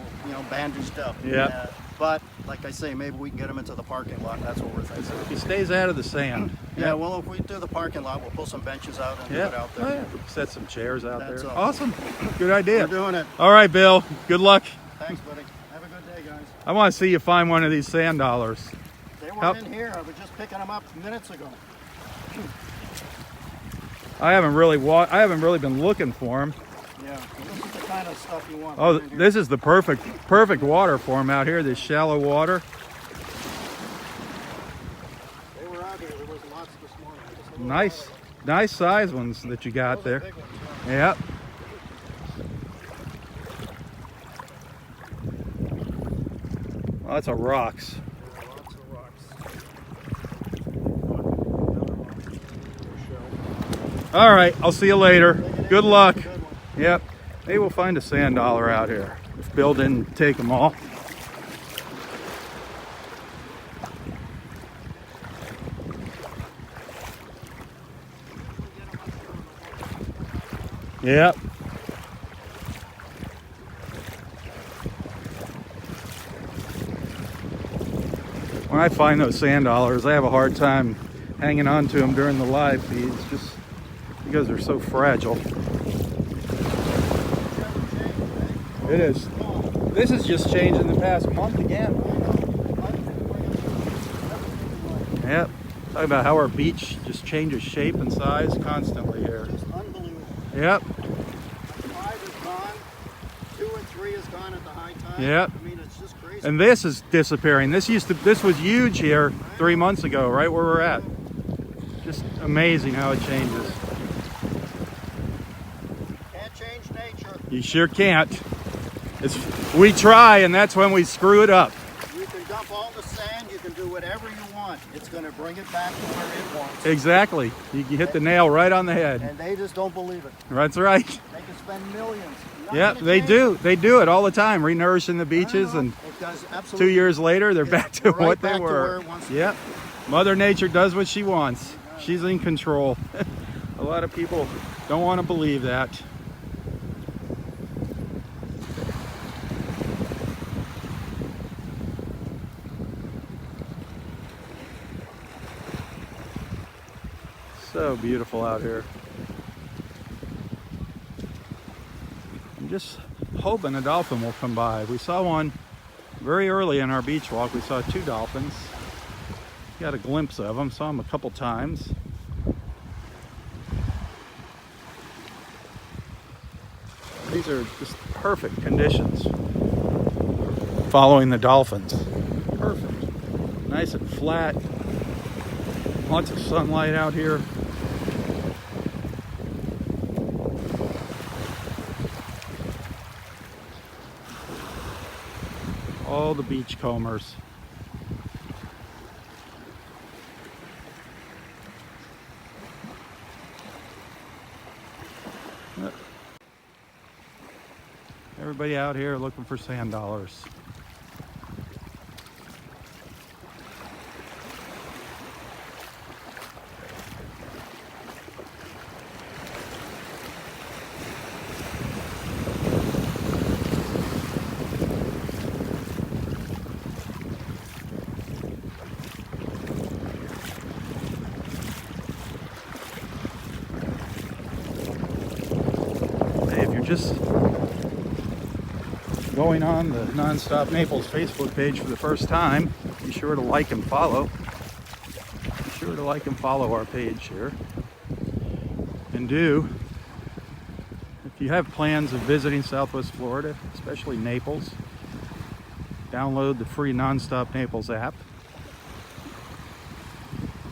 bandaged up. Yep. But like I say, maybe we can get him into the parking lot. That's what we're thinking. If he stays out of the sand. Yeah, well, if we do the parking lot, we'll pull some benches out and do it out there. Oh, yeah. Set some chairs out That's there. all. Awesome. Good idea. We're doing it. All right, Bill. Good luck. Thanks, buddy. Have a good day, guys. I want to see you find one of these sand dollars. They were in here. I was just picking them up minutes ago. I haven't really been looking for them. Yeah, this is the kind of stuff you want. Oh, right in here. this is the perfect water for him out here. This shallow water. They were out here. There was lots this morning. Just a little Nice size ones that you got Those are there. big ones, Yep. Lots of rocks. yeah. Lots of rocks. All right, I'll see you later. Good luck. Good one. Yep. Maybe we'll find a sand dollar out here if Bill didn't take them all. Yep. When I find those sand dollars, I have a hard time hanging on to them during the live feeds, just because they're so fragile. It is. This has just changed in the past month again. Yep. Talk about how our beach just changes shape and size constantly here. Just unbelievable. Yep. 5 is gone. 2 and 3 is gone at the high tide. Yep. I mean, it's just crazy. And this is disappearing. This was huge here 3 months ago, right where we're at. Just amazing how it changes. Can't change nature. You sure can't. We try, and that's when we screw it up. You can dump all the sand. You can do whatever you want. It's going to bring it back to where it wants. Exactly. You hit the nail right on the head. And they just don't believe it. That's right. They can spend millions. Not Yep, gonna they change do. They do it all the time, renourishing the beaches, I know. and It does 2 absolutely. years later, they're back to right what they back to where were. it wants to Yep. Mother Nature does what she wants. She's in control. A lot of people don't want to believe that. So beautiful out here. I'm just hoping a dolphin will come by. We saw one very early in our beach walk. We saw 2 dolphins. Got a glimpse of them, saw them a couple times. These are just perfect conditions following the dolphins. Perfect. Nice and flat. Lots of sunlight out here. All the beachcombers. Everybody out here looking for sand dollars. Hey, if you're just going on the Nonstop Naples Facebook page for the first time, be sure to like and follow. Be sure to like and follow our page here. And if you have plans of visiting Southwest Florida, especially Naples, download the free Nonstop Naples app.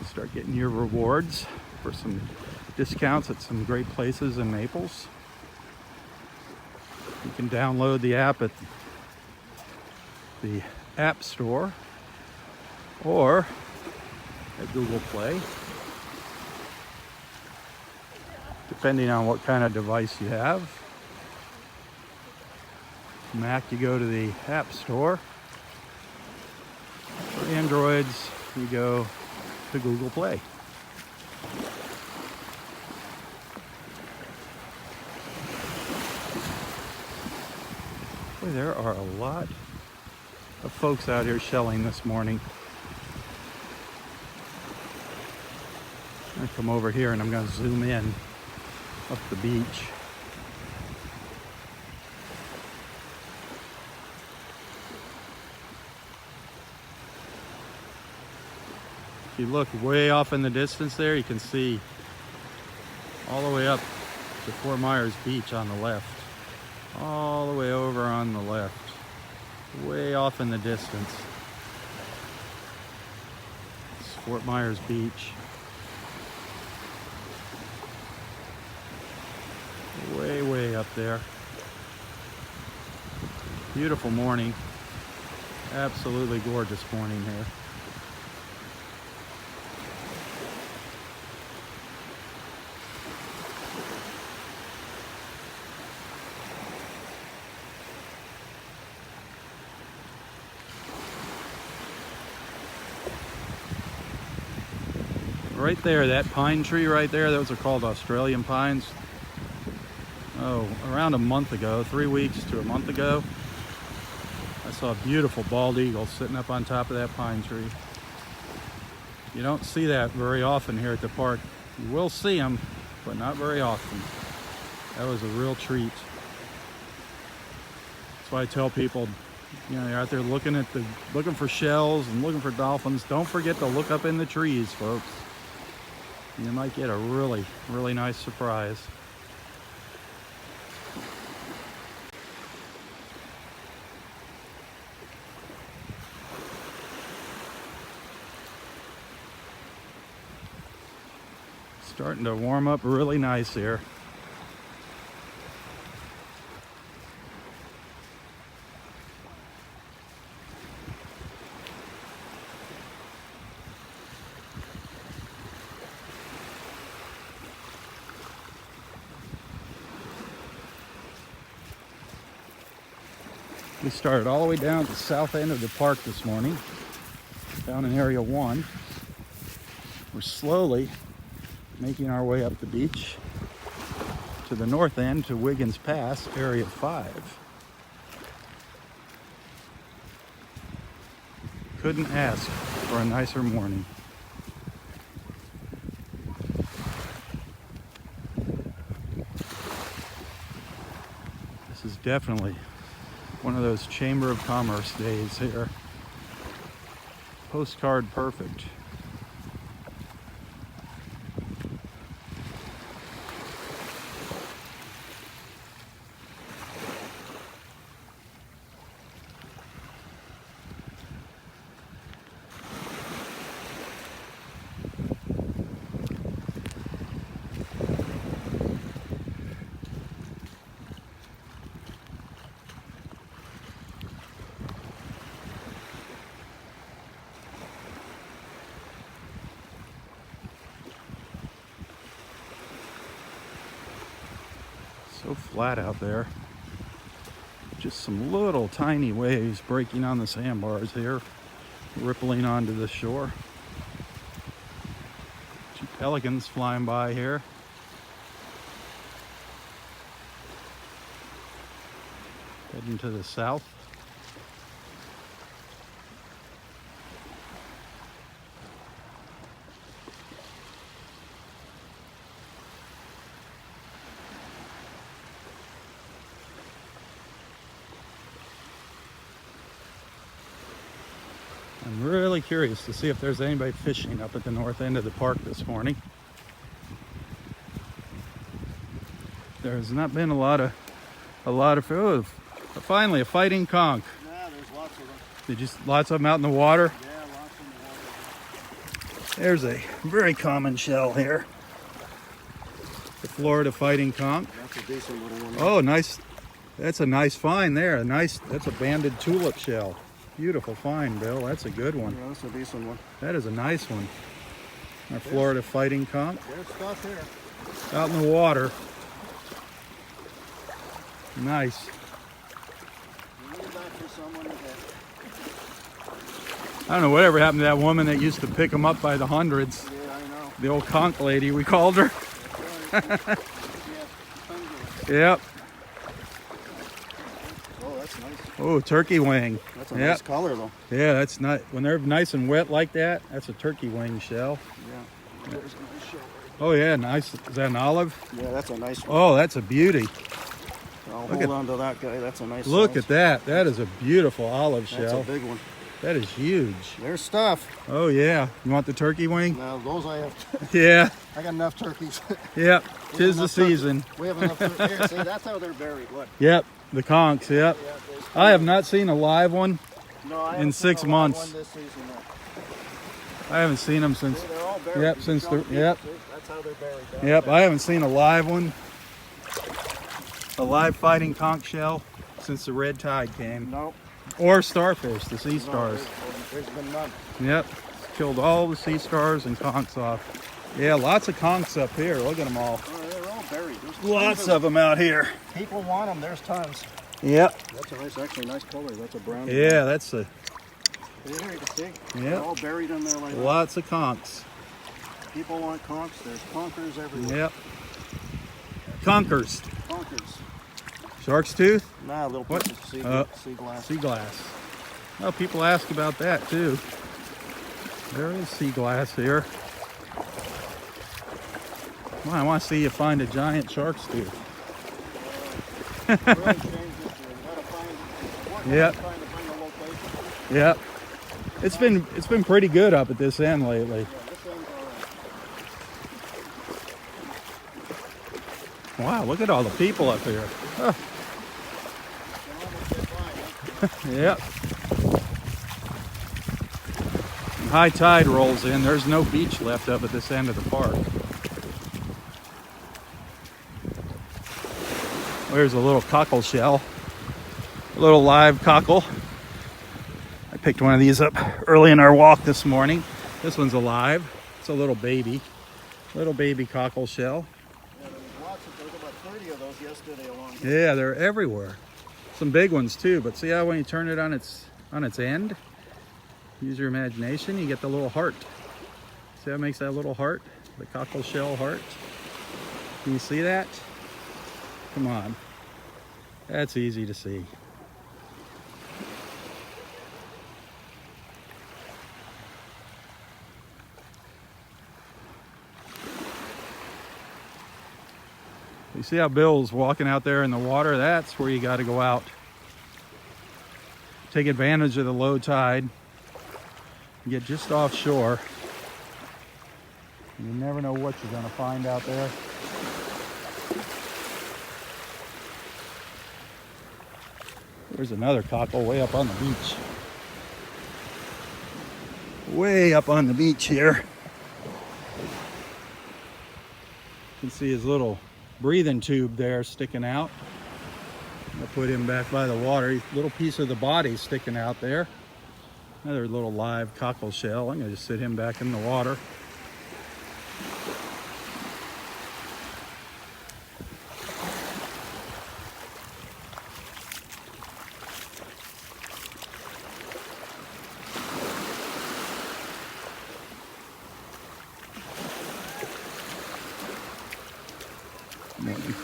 Start getting your rewards for some discounts at some great places in Naples. You can download the app at the App Store or at Google Play, depending on what kind of device you have. Mac, you go to the App Store. For Androids, you go to Google Play. Boy, there are a lot of folks out here shelling this morning. I'm going to come over here and I'm going to zoom in up the beach. If you look way off in the distance there, you can see all the way up to Fort Myers Beach on the left. All the way over on the left, way off in the distance. It's Fort Myers Beach. Way up there. Beautiful morning. Absolutely gorgeous morning here. Right there, that pine tree right there, those are called Australian pines. Oh, around a month ago, 3 weeks to a month ago, I saw a beautiful bald eagle sitting up on top of that pine tree. You don't see that very often here at the park. You will see them, but not very often. That was a real treat. That's why I tell people, you know, you're out there looking for shells and looking for dolphins. Don't forget to look up in the trees, folks. You might get a really, really nice surprise. Starting to warm up really nice here. We started all the way down at the south end of the park this morning, down in Area 1. We're slowly making our way up the beach to the north end to Wiggins Pass, Area 5. Couldn't ask for a nicer morning. This is definitely one of those Chamber of Commerce days here. Postcard perfect. So flat out there. Just some little tiny waves breaking on the sandbars here, rippling onto the shore. Two pelicans flying by here. Heading to the south. I'm really curious to see if there's anybody fishing up at the north end of the park this morning. There's not been a lot of oh, finally a fighting conch. Yeah, there's lots of them. Did you lots of them out in the water? Yeah, lots in the water. There's a very common shell here. The Florida fighting conch. That's a decent little one. Oh, nice. That's a nice find there. That's a banded tulip shell. Beautiful find, Bill. That's a good one. Yeah, that's a decent one. That is a nice one. Our Florida fighting conch. There's stuff here. Out in the water. Nice. We need that for someone to get. I don't know whatever happened to that woman that used to pick them up by the hundreds. Yeah, I know. The old conch lady, we called her. Yep. Oh, that's nice. Oh, turkey wing. That's a Yep. nice color, though. Yeah, that's not when they're nice and wet like that. That's a turkey wing shell. Yeah. There's a nice shell. Oh yeah, nice. Is that an olive? Yeah, that's a nice one. Oh, that's a beauty. I'll Look hold at- on to that guy. That's a nice Look size. at that. That is a beautiful olive That's shell. a big one. That is huge. There's stuff. Oh yeah. You want the turkey wing? Now, those I have. Yeah. I got enough turkeys. Yep. We Tis have the enough turkeys. season. We have enough turkeys. Here, see, that's how they're buried. Look. Yep. The conchs. Yep. Yeah, there's- I have not seen a live one. No, I in haven't seen 6 a live months. one this season, no. I haven't seen them since. See, they're all buried. Yep, You since don't the- yep. see, that's how they're buried. down Yep. there. I haven't seen a live one. A live fighting conch shell since the red tide came. No. Or starfish, the sea No, stars. there's been none. Yep. Killed all the sea stars and conchs off. Yeah, lots of conchs up here. Look at them all. Oh, they're all buried. There's Lots tons of them out here. People want them. There's tons. Yep. That's a nice, actually nice color. That's a brown. Yeah, that's a Here, you can see. Yep. They're all buried in there like that. lots of conchs. People want conchs. There's conkers everywhere. Yep. Conkers. Conkers. Shark's tooth. Nah, little What? piece of sea, sea glass. Sea glass. Oh, people ask about that too. There is sea glass here. Well, I want to see you find a giant shark's tooth. Really changed this year. You gotta find. We're Yep. trying to find a location. Yep. It's been pretty good up at this end lately. Yeah, this end's all right. Wow, look at all the people up here. Huh. Can almost get by, huh? Yep. When high tide rolls in, there's no beach left up at this end of the park. There's a little cockle shell, a little live cockle. I picked one of these up early in our walk this morning. This one's alive. It's a little baby cockle shell. Yeah, there was lots of. There was about 30 of those yesterday along. Yeah, they're everywhere. Some big ones too, but see how when you turn it on its end, use your imagination, you get the little heart. See how it makes that little heart? The cockle shell heart. Can you see that? Come on. That's easy to see. You see how Bill's walking out there in the water? That's where you got to go out. Take advantage of the low tide. Get just offshore. You never know what you're going to find out there. There's another cockle way up on the beach. Way up on the beach here. You can see his little breathing tube there sticking out. I'll put him back by the water. Little piece of the body sticking out there. Another little live cockle shell. I'm going to just sit him back in the water. Morning.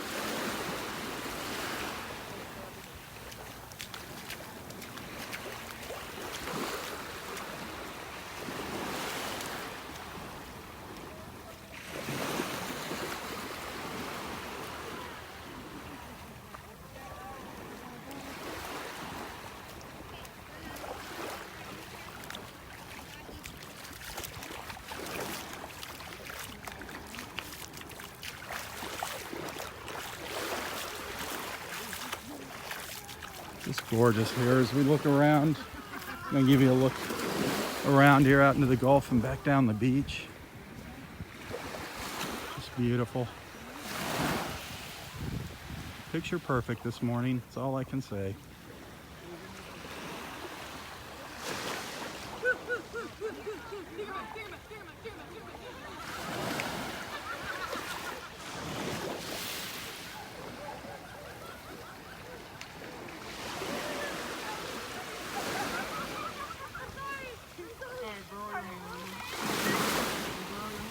It's gorgeous here as we look around. I'm going to give you a look around here out into the Gulf and back down the beach. Just beautiful. Picture perfect this morning. That's all I can say.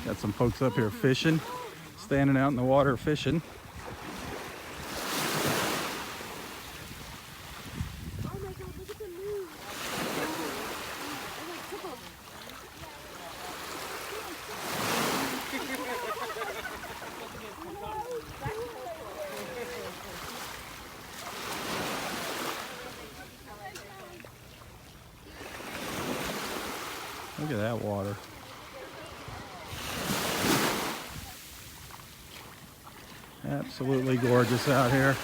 Got some folks up here fishing, standing out in the water fishing. Oh my God, look at the moon. Look at that water. Absolutely gorgeous out here.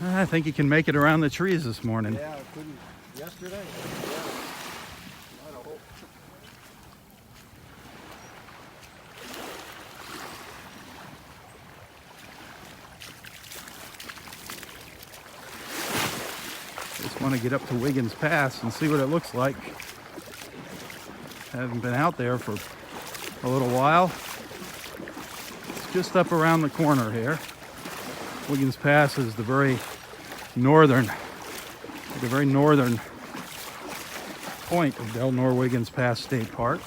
I think you can make it around the trees this morning. Yeah, I couldn't yesterday. I don't hope. Just want to get up to Wiggins Pass and see what it looks like. Haven't been out there for a little while. It's just up around the corner here. Wiggins Pass is the very northern point of Del Nor Wiggins Pass State Park.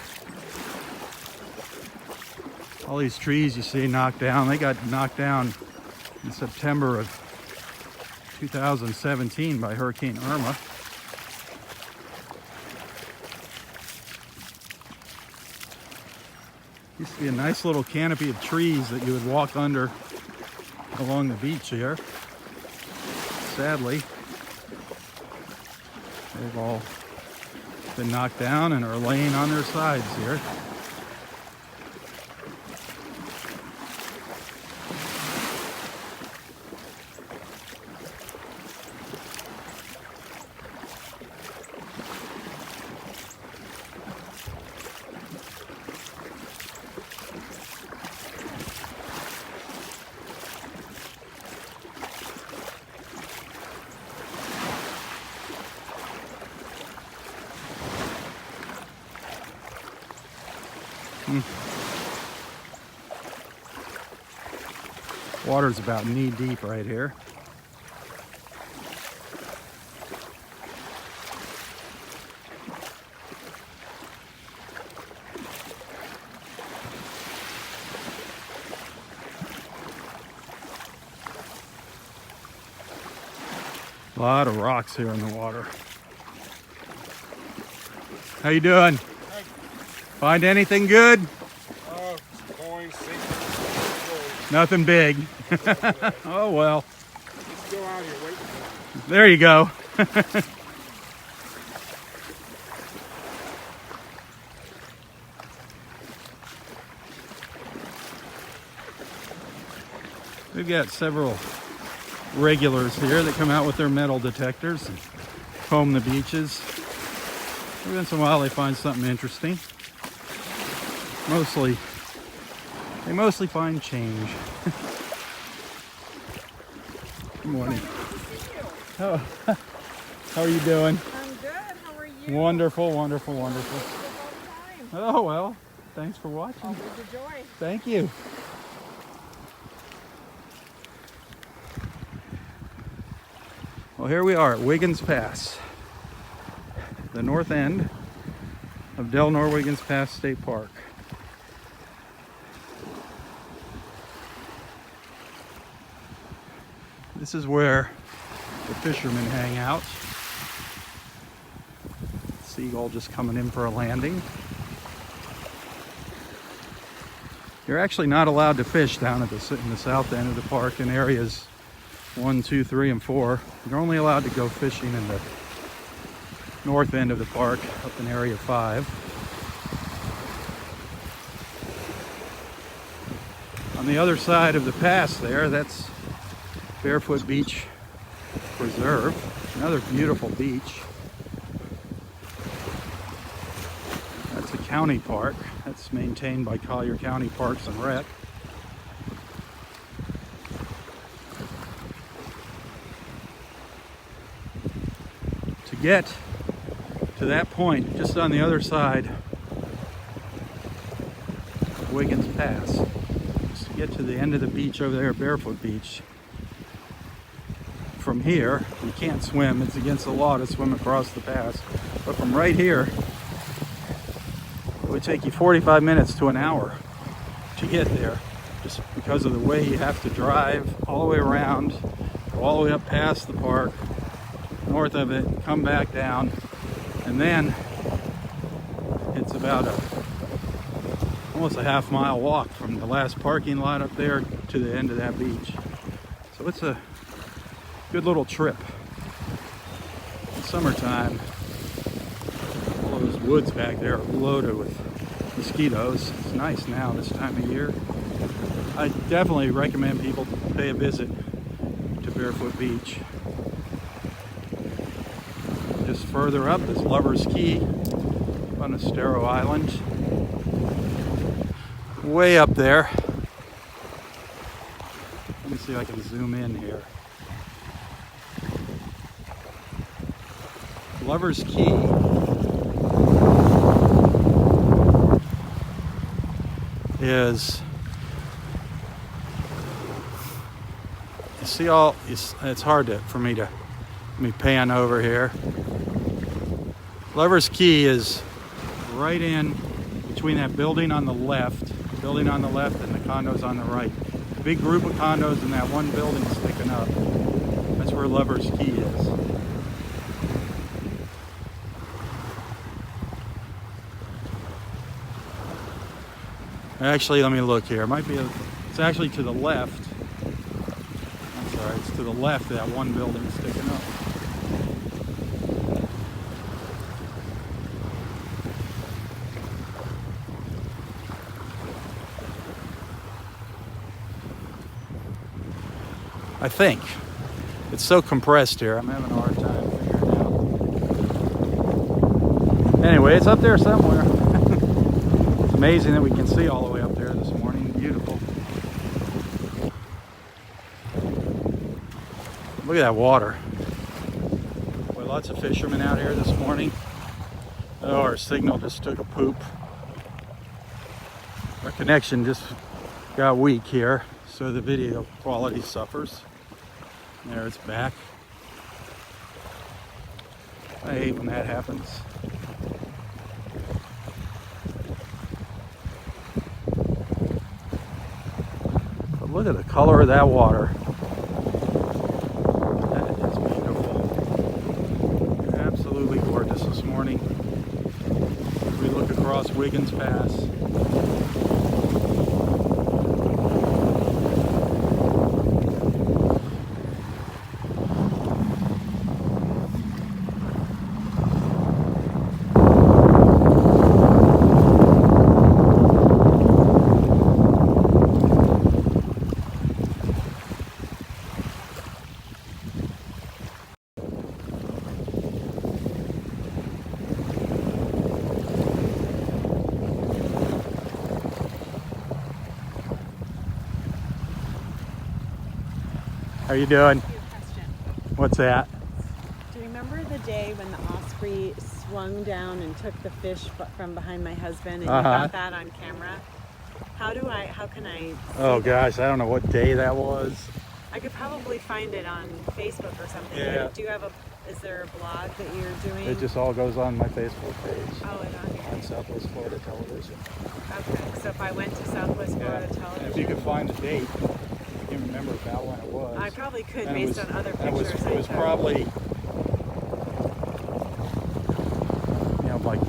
All these trees you see knocked down, they got knocked down in September of 2017 by Hurricane Irma. Used to be a nice little canopy of trees that you would walk under along the beach here. Sadly, they've all been knocked down and are laying on their sides here. Water's about knee deep right here. A lot of rocks here in the water. How you doing? Find anything good? Coins, Nothing big. Oh well. Let's go out here, wait. There you go. We've got several regulars here that come out with their metal detectors and comb the beaches. Every once in a while they find something interesting. They mostly find change. Good morning. Oh, how are you doing? I'm good. How are you? Wonderful, wonderful, wonderful. All the time. Oh well, thanks for watching. Always a joy. Thank you. Well, here we are at Wiggins Pass, the north end of Del Nor Wiggins Pass State Park. This is where the fishermen hang out. Seagull just coming in for a landing. You're actually not allowed to fish down at in the south end of the park in areas 1, 2, 3, and 4. You're only allowed to go fishing in the north end of the park, up in area 5. On the other side of the pass there, that's Barefoot Beach Preserve, another beautiful beach. That's a county park. That's maintained by Collier County Parks and Rec. To get to that point, just on the other side of Wiggins Pass, just to get to the end of the beach over there, Barefoot Beach, from here, you can't swim. It's against the law to swim across the pass. But from right here, it would take you 45 minutes to an hour to get there, just because of the way you have to drive all the way around, go all the way up past the park, north of it, come back down, and then it's about almost a half-mile walk from the last parking lot up there to the end of that beach. So it's a good little trip. In summertime, all those woods back there are loaded with mosquitoes. It's nice now this time of year. I definitely recommend people pay a visit to Barefoot Beach. Just further up is Lover's Key on Estero Island. Way up there. Let me see if I can zoom in here. Lover's Key is, you see all, it's hard for me to, let me pan over here. Lover's Key is right in between that building on the left and the condos on the right. A big group of condos and that one building sticking up. That's where Lover's Key is. Actually, let me look here. It might be, it's actually to the left. I'm sorry, it's to the left of that one building sticking up. I think. It's so compressed here. I'm having a hard time figuring it out. Anyway, it's up there somewhere. It's amazing that we can see all the way up there this morning. Beautiful. Look at that water. Boy, lots of fishermen out here this morning. Oh, our signal just took a poop. Our connection just got weak here, so the video quality suffers. There, it's back. I hate when that happens. But look at the color of that water. That is beautiful. across Wiggins Pass. How you doing? Question. What's that? Do you remember the day when the osprey swung down and took the fish from behind my husband, and you got that on camera? How can I see Oh that? gosh, I don't know what day that was. I could probably find it on Facebook or something. Yeah. Is there a blog that you're doing? It just all goes on my Facebook page. Oh, it's on here. On Southwest Florida Television. Okay, so if I went to Southwest Florida And Television. if you could find the date, I can't remember about when it was. I probably could And it based was- on other and it was, pictures. it was I took. probably, like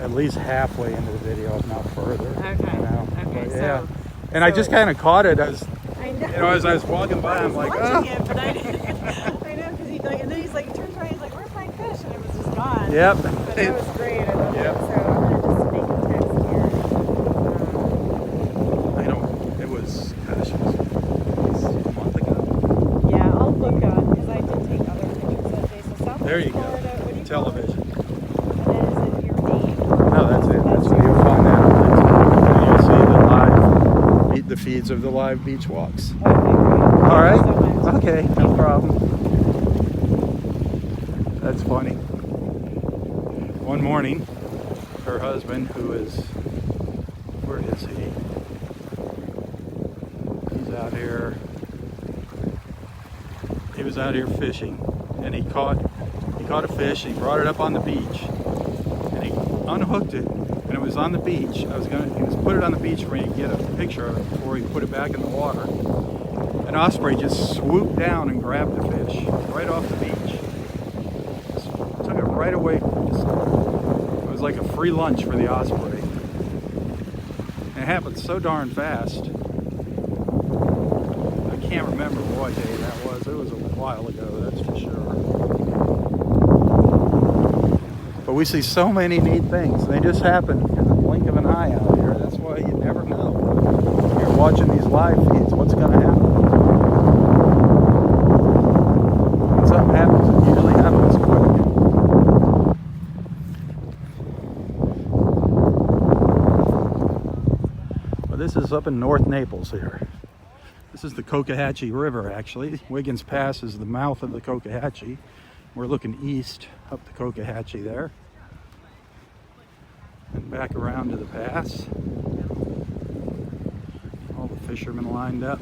at least halfway into the video, if not further. Okay. Okay, But, so- yeah. And I just kind of caught it as, I know. as I was walking by. I'm like, watching oh. it, but I didn't. I know, because he and then he's like, he turns around, he's like, "Where's my fish?" And it was just gone. Yep. But that was great. I love Yep. it. So I'm gonna just make a text here. I don't. It was, gosh, it was a month ago. Yeah, I'll look because I did take other pictures that day. So Southwest There you Florida, go. what do you Television. call it? And then is it your name? No, that's it. That's You'll find that on YouTube. And you'll see the feeds of the live beach walks. Okay, great. All right. Thank you so much. Okay, no problem. That's funny. One morning, her husband, who is, where is he? He's out here. He was out here fishing, and he caught a fish. He brought it up on the beach, and he unhooked it, and it was on the beach. He was put it on the beach for me to get a picture of it before he put it back in the water. An osprey just swooped down and grabbed the fish right off the beach. Just took it right away. It was like a free lunch for the osprey. And it happened so darn fast. I can't remember what day that was. It was a while ago, that's for sure. But we see so many neat things. They just happen in the blink of an eye out here. That's why you never know. When you're watching these live feeds, what's going to happen? When something happens, it usually happens quick. Well, this is up in North Naples here. This is the Cocohatchee River, actually. Wiggins Pass is the mouth of the Cocohatchee. We're looking east up the Cocohatchee there. And back around to the pass. All the fishermen lined up.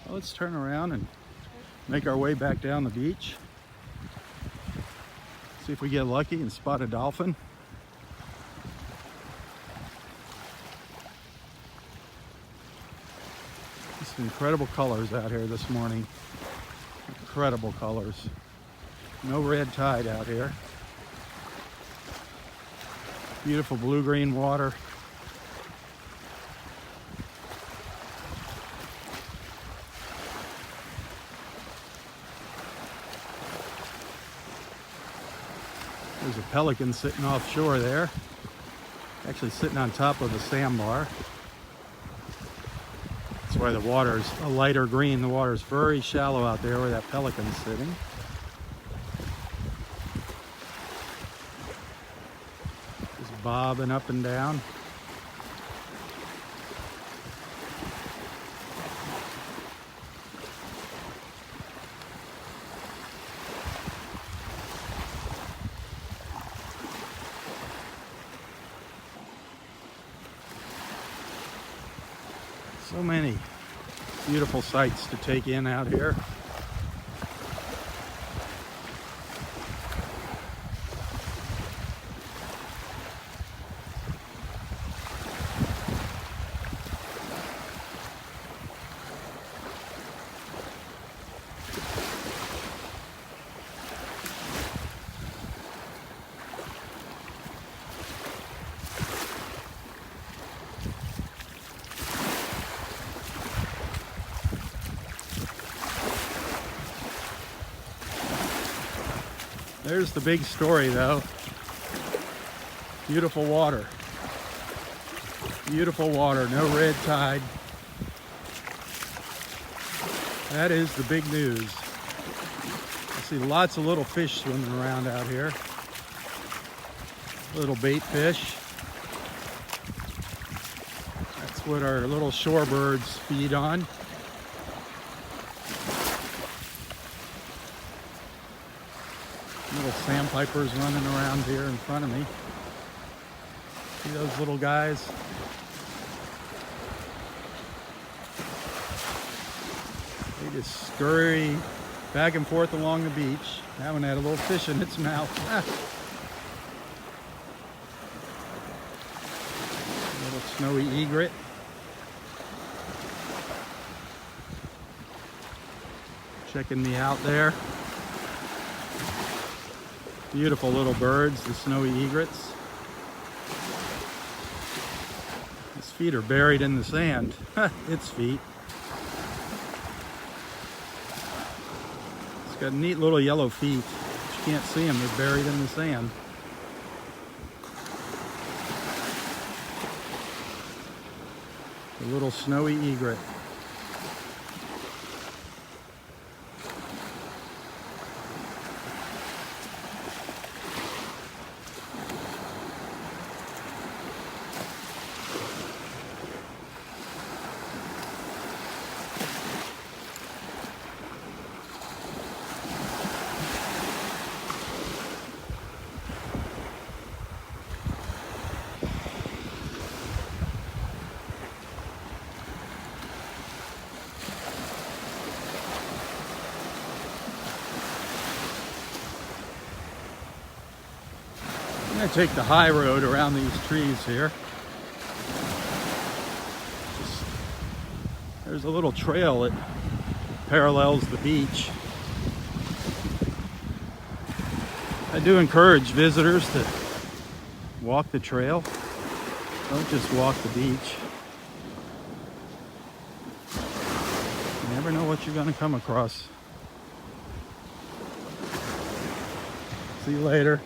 Let's turn around and make our way back down the beach. See if we get lucky and spot a dolphin. Some incredible colors out here this morning. Incredible colors. No red tide out here. Beautiful blue-green water. There's a pelican sitting offshore there. Actually sitting on top of a sandbar. That's why the water's a lighter green. The water's very shallow out there where that pelican's sitting. Just bobbing up and down. So many beautiful sights to take in out here. There's the big story though. Beautiful water. Beautiful water, no red tide. That is the big news. I see lots of little fish swimming around out here. Little bait fish. That's what our little shorebirds feed on. Little sandpipers running around here in front of me. See those little guys? They just scurry back and forth along the beach. That one had a little fish in its mouth. Little snowy egret. Checking me out there. Beautiful little birds, the snowy egrets. His feet are buried in the sand. Its feet. It's got neat little yellow feet. You can't see them, they're buried in the sand. The little snowy egret. I'm going to take the high road around these trees here. There's a little trail that parallels the beach. I do encourage visitors to walk the trail. Don't just walk the beach. You never know what you're going to come across. See you later.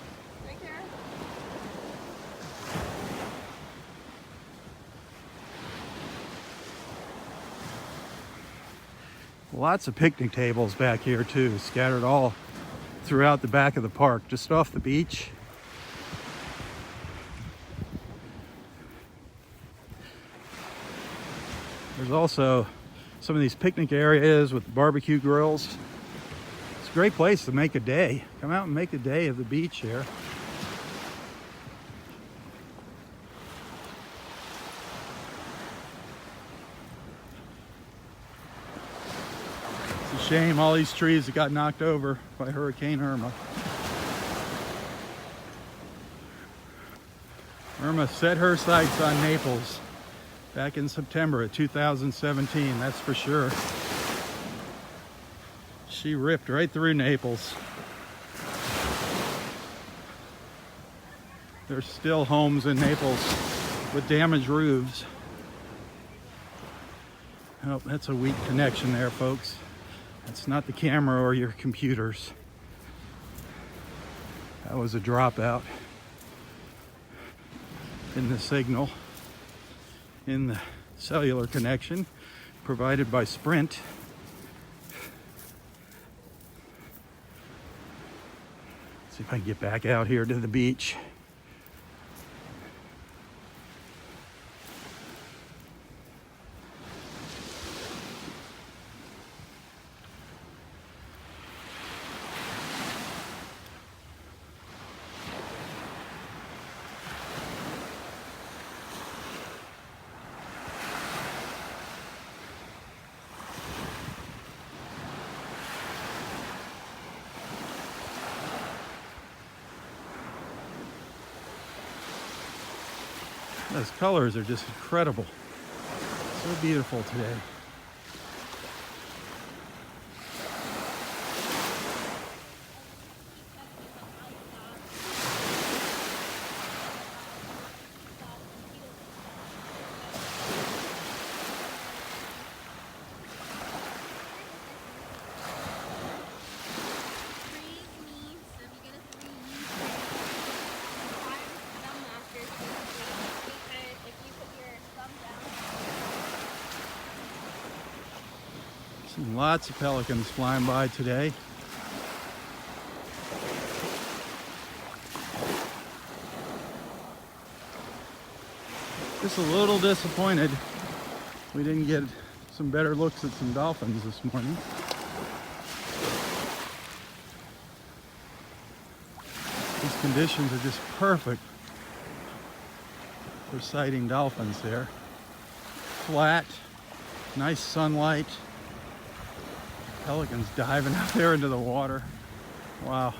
Take care. Lots of picnic tables back here too, scattered all throughout the back of the park, just off the beach. There's also some of these picnic areas with barbecue grills. It's a great place to make a day. Come out and make a day of the beach here. It's a shame all these trees that got knocked over by Hurricane Irma. Irma set her sights on Naples back in September of 2017, that's for sure. She ripped right through Naples. There's still homes in Naples with damaged roofs. Oh, that's a weak connection there, folks. That's not the camera or your computers. That was a dropout in the signal in the cellular connection provided by Sprint. Let's see if I can get back out here to the beach. Those colors are just incredible. So beautiful today. Seen lots of pelicans flying by today. Just a little disappointed we didn't get some better looks at some dolphins this morning. These conditions are just perfect for sighting dolphins here. Flat, nice sunlight. Pelicans diving out there into the water. Wow.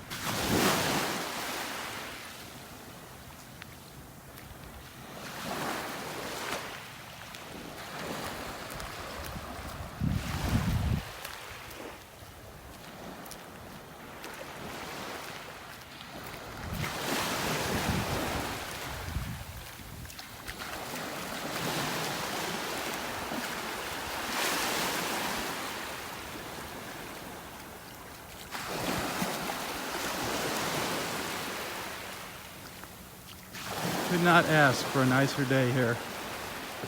Could not ask for a nicer day here.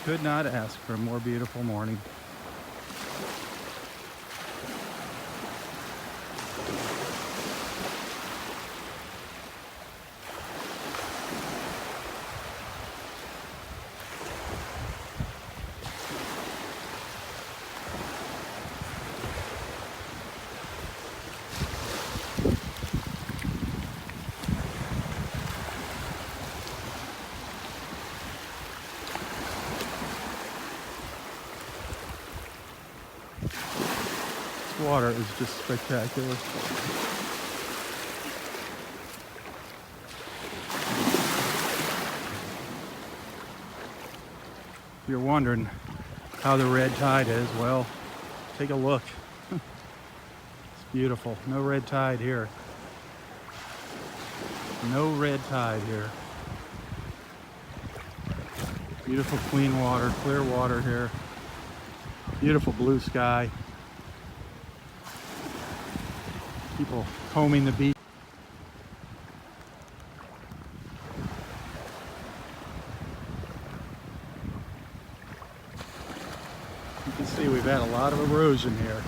Could not ask for a more beautiful morning. Water is just spectacular. If you're wondering how the red tide is, well, take a look. It's beautiful. No red tide here. No red tide here. Beautiful clean water, clear water here. Beautiful blue sky. People combing the beach. You can see we've had a lot of erosion here.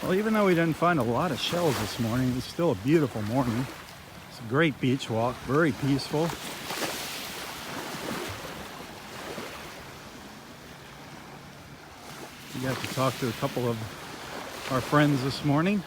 Well, even though we didn't find a lot of shells this morning, it's still a beautiful morning. It's a great beach walk, very peaceful. We got to talk to a couple of our friends this morning.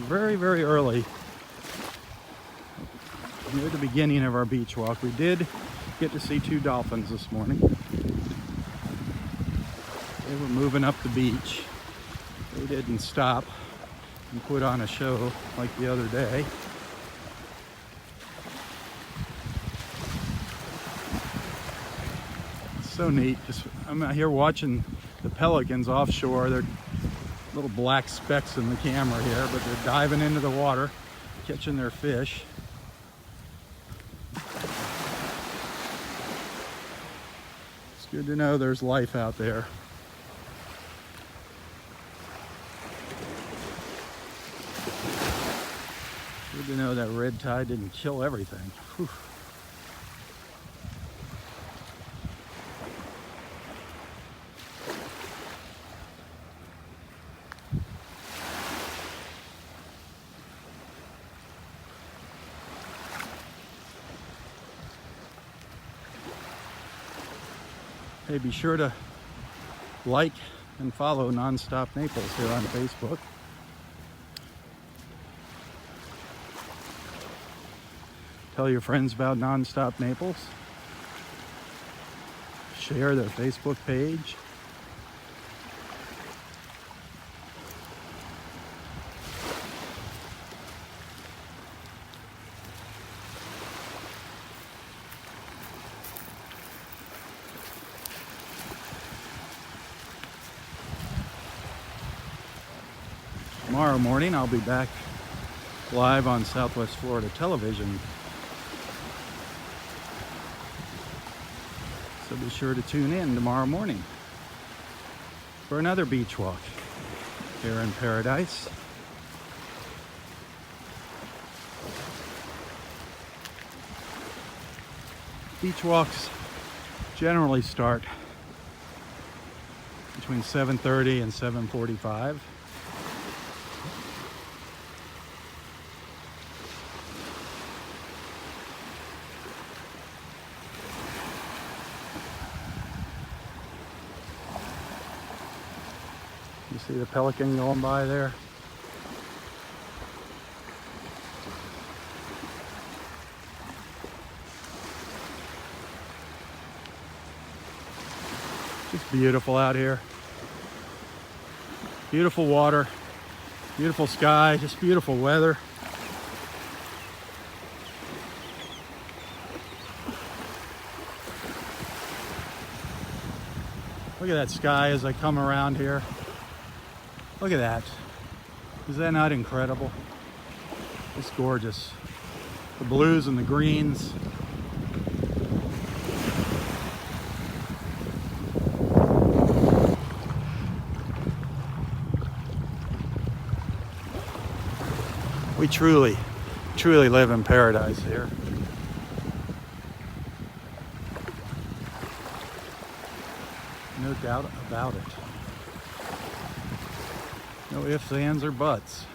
Very, very early, near the beginning of our beach walk, we did get to see two dolphins this morning. They were moving up the beach. They didn't stop and put on a show like the other day. It's so neat. I'm out here watching the pelicans offshore. They're little black specks in the camera here, but they're diving into the water, catching their fish. It's good to know there's life out there. Good to know that red tide didn't kill everything. Whew. Hey, be sure to like and follow Nonstop Naples here on Facebook. Tell your friends about Nonstop Naples. Share their Facebook page. Tomorrow morning I'll be back live on Southwest Florida Television. So be sure to tune in tomorrow morning for another beach walk here in paradise. Beach walks generally start between 7:30 and 7:45. You see the pelican going by there? Just beautiful out here. Beautiful water, beautiful sky, just beautiful weather. Look at that sky as I come around here. Look at that. Is that not incredible? It's gorgeous. The blues and the greens. We truly live in paradise here. No doubt about it. No ifs, ands, or buts.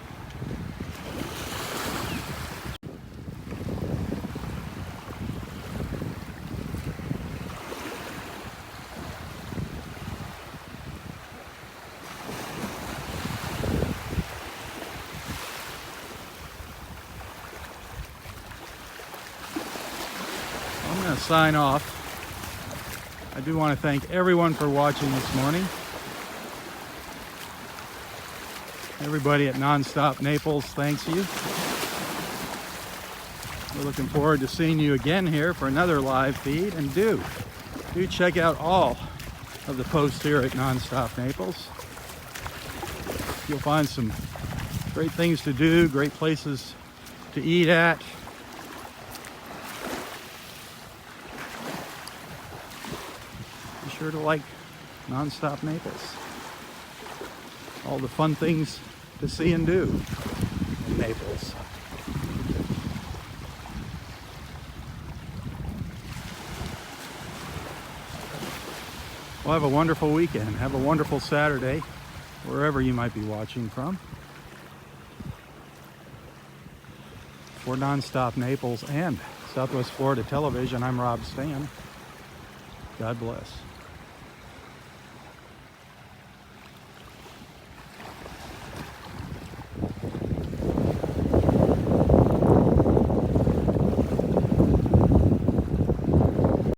I'm going to sign off. I do want to thank everyone for watching this morning. Everybody at Nonstop Naples thanks you. We're looking forward to seeing you again here for another live feed. And do check out all of the posts here at Nonstop Naples. You'll find some great things to do, great places to eat at. Be sure to like Nonstop Naples. All the fun things to see and do in Naples. Well, have a wonderful weekend. Have a wonderful Saturday, wherever you might be watching from. For Nonstop Naples and Southwest Florida Television, I'm Robb Stan. God bless.